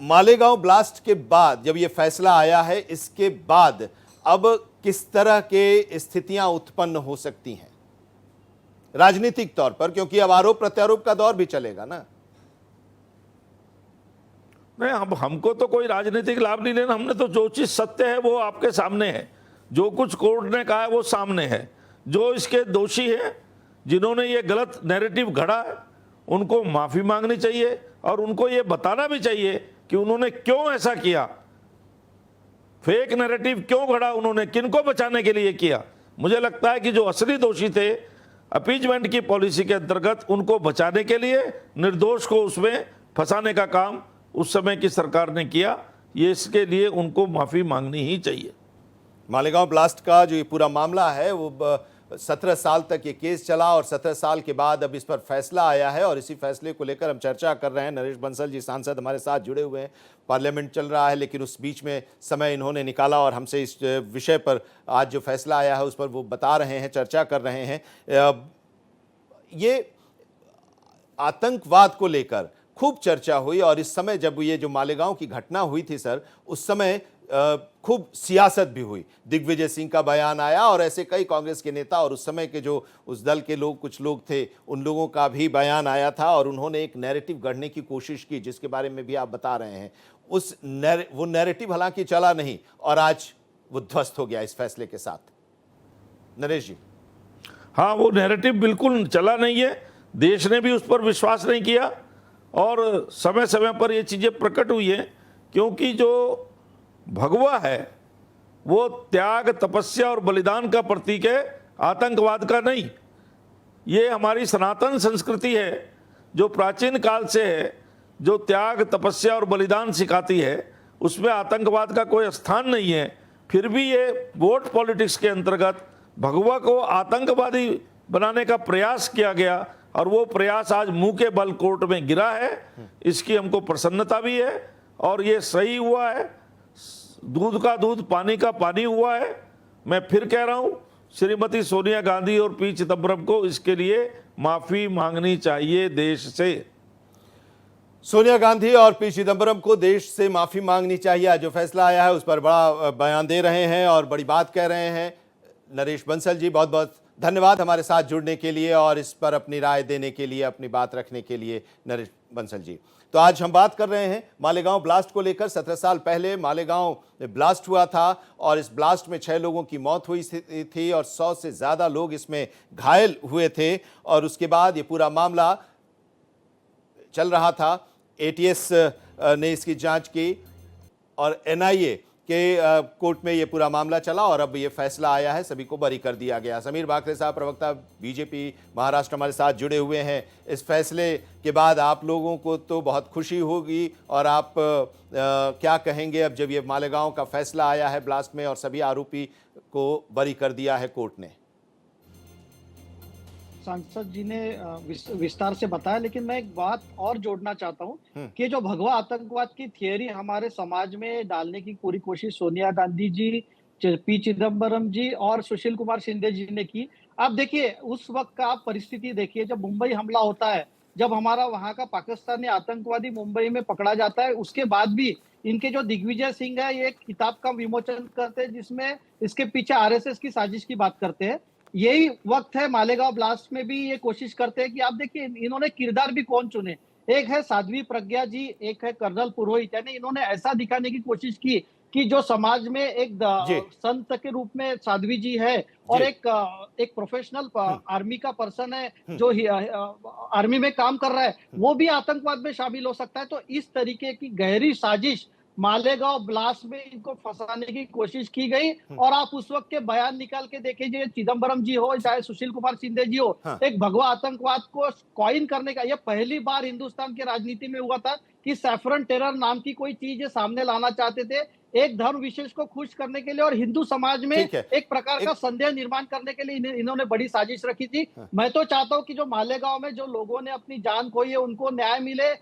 मालेगांव ब्लास्ट के बाद जब ये फैसला आया है, इसके बाद अब किस तरह के स्थितियां उत्पन्न हो सकती हैं राजनीतिक तौर पर, क्योंकि अब आरोप प्रत्यारोप का दौर भी चलेगा ना? नहीं, हमको तो कोई राजनीतिक लाभ नहीं लेना। हमने तो जो चीज सत्य है वो आपके सामने है, जो कुछ कोर्ट ने कहा है वो सामने है। जो इसके दोषी हैं, जिन्होंने ये गलत नैरेटिव घड़ा है, उनको माफी मांगनी चाहिए और उनको ये बताना भी चाहिए कि उन्होंने क्यों ऐसा किया, फेक नैरेटिव क्यों घड़ा, उन्होंने किनको बचाने के लिए किया। मुझे लगता है कि जो असली दोषी थे अपीजमेंट की पॉलिसी के अंतर्गत, उनको बचाने के लिए निर्दोष को उसमें फंसाने का काम उस समय की सरकार ने किया। ये इसके लिए उनको माफी मांगनी ही चाहिए। मालेगांव ब्लास्ट का जो ये पूरा मामला है वो 17 साल तक ये केस चला और 17 साल के बाद अब इस पर फैसला आया है और इसी फैसले को लेकर हम चर्चा कर रहे हैं। नरेश बंसल जी सांसद हमारे साथ जुड़े हुए हैं। पार्लियामेंट चल रहा है लेकिन उस बीच में समय इन्होंने निकाला और हमसे इस विषय पर आज जो फैसला आया है उस पर वो बता रहे हैं, चर्चा कर रहे हैं। ये आतंकवाद को लेकर खूब चर्चा हुई और इस समय जब ये जो मालेगांव की घटना हुई थी सर, उस समय खूब सियासत भी हुई। दिग्विजय सिंह का बयान आया और ऐसे कई कांग्रेस के नेता और उस समय के जो उस दल के लोग, कुछ लोग थे, उन लोगों का भी बयान आया था और उन्होंने एक नैरेटिव गढ़ने की कोशिश की जिसके बारे में भी आप बता रहे हैं। वो नैरेटिव हालांकि चला नहीं और आज वो ध्वस्त हो गया इस फैसले के साथ। नरेश जी। हाँ, वो नैरेटिव बिल्कुल चला नहीं है, देश ने भी उस पर विश्वास नहीं किया और समय समय पर ये चीज़ें प्रकट हुई है, क्योंकि जो भगवा है वो त्याग, तपस्या और बलिदान का प्रतीक है, आतंकवाद का नहीं। ये हमारी सनातन संस्कृति है जो प्राचीन काल से है, जो त्याग, तपस्या और बलिदान सिखाती है, उसमें आतंकवाद का कोई स्थान नहीं है। फिर भी ये वोट पॉलिटिक्स के अंतर्गत भगवा को आतंकवादी बनाने का प्रयास किया गया, और वो प्रयास आज मुंह के बल कोर्ट में गिरा है, इसकी हमको प्रसन्नता भी है और ये सही हुआ है। दूध का दूध, पानी का पानी हुआ है। मैं फिर कह रहा हूं, श्रीमती सोनिया गांधी और पी चिदम्बरम को इसके लिए माफी मांगनी चाहिए देश से। सोनिया गांधी और पी चिदंबरम को देश से माफी मांगनी चाहिए। आज जो फैसला आया है उस पर बड़ा बयान दे रहे हैं और बड़ी बात कह रहे हैं। नरेश बंसल जी, बहुत बहुत धन्यवाद हमारे साथ जुड़ने के लिए और इस पर अपनी राय देने के लिए, अपनी बात रखने के लिए नरेश बंसल जी। तो आज हम बात कर रहे हैं मालेगांव ब्लास्ट को लेकर। 17 साल पहले मालेगांव में ब्लास्ट हुआ था और इस ब्लास्ट में 6 लोगों की मौत हुई थी और 100 से ज़्यादा लोग इसमें घायल हुए थे। और उसके बाद ये पूरा मामला चल रहा था। एटीएस ने इसकी जांच की और एनआईए के कोर्ट में ये पूरा मामला चला और अब ये फैसला आया है, सभी को बरी कर दिया गया। समीर भाकरे साहब, प्रवक्ता बीजेपी महाराष्ट्र, हमारे साथ जुड़े हुए हैं। इस फैसले के बाद आप लोगों को तो बहुत खुशी होगी और आप क्या कहेंगे अब जब ये मालेगांव का फैसला आया है ब्लास्ट में और सभी आरोपी को बरी कर दिया है कोर्ट ने? सांसद जी ने विस्तार से बताया, लेकिन मैं एक बात और जोड़ना चाहता हूं कि जो भगवा आतंकवाद की थियरी हमारे समाज में डालने की पूरी कोशिश सोनिया गांधी जी, पी चिदम्बरम जी और सुशील कुमार शिंदे जी ने की। आप देखिए उस वक्त का आप परिस्थिति देखिए, जब मुंबई हमला होता है, जब हमारा वहां का पाकिस्तानी आतंकवादी मुंबई में पकड़ा जाता है, उसके बाद भी इनके जो दिग्विजय सिंह है ये एक किताब का विमोचन करते हैं जिसमें इसके पीछे आरएसएस की साजिश की बात करते हैं। यही वक्त है मालेगांव ब्लास्ट में भी ये कोशिश करते हैं कि आप देखिए इन्होंने किरदार भी कौन चुने। एक है साध्वी प्रज्ञा जी, एक है कर्नल पुरोहित। यानी इन्होंने ऐसा दिखाने की कोशिश की कि जो समाज में एक संत के रूप में साध्वी जी है और एक प्रोफेशनल आर्मी का पर्सन है जो आर्मी में काम कर रहा है, वो भी आतंकवाद में शामिल हो सकता है। तो इस तरीके की गहरी साजिश मालेगांव ब्लास्ट में इनको फंसाने की कोशिश की गई। और आप उस वक्त के बयान निकाल के देखिए, चिदम्बरम जी हो चाहे सुशील कुमार शिंदे जी हो, एक भगवा आतंकवाद को कॉइन करने का यह पहली बार हिंदुस्तान की राजनीति में हुआ था कि सैफरन टेरर नाम की कोई चीज सामने लाना चाहते थे एक धर्म विशेष को खुश करने के लिए और हिंदू समाज में एक प्रकार का संदेह निर्माण करने के लिए इन्होंने बड़ी साजिश रखी थी। मैं तो चाहता हूं कि जो मालेगांव में जो लोगों ने अपनी जान खोई है उनको न्याय मिले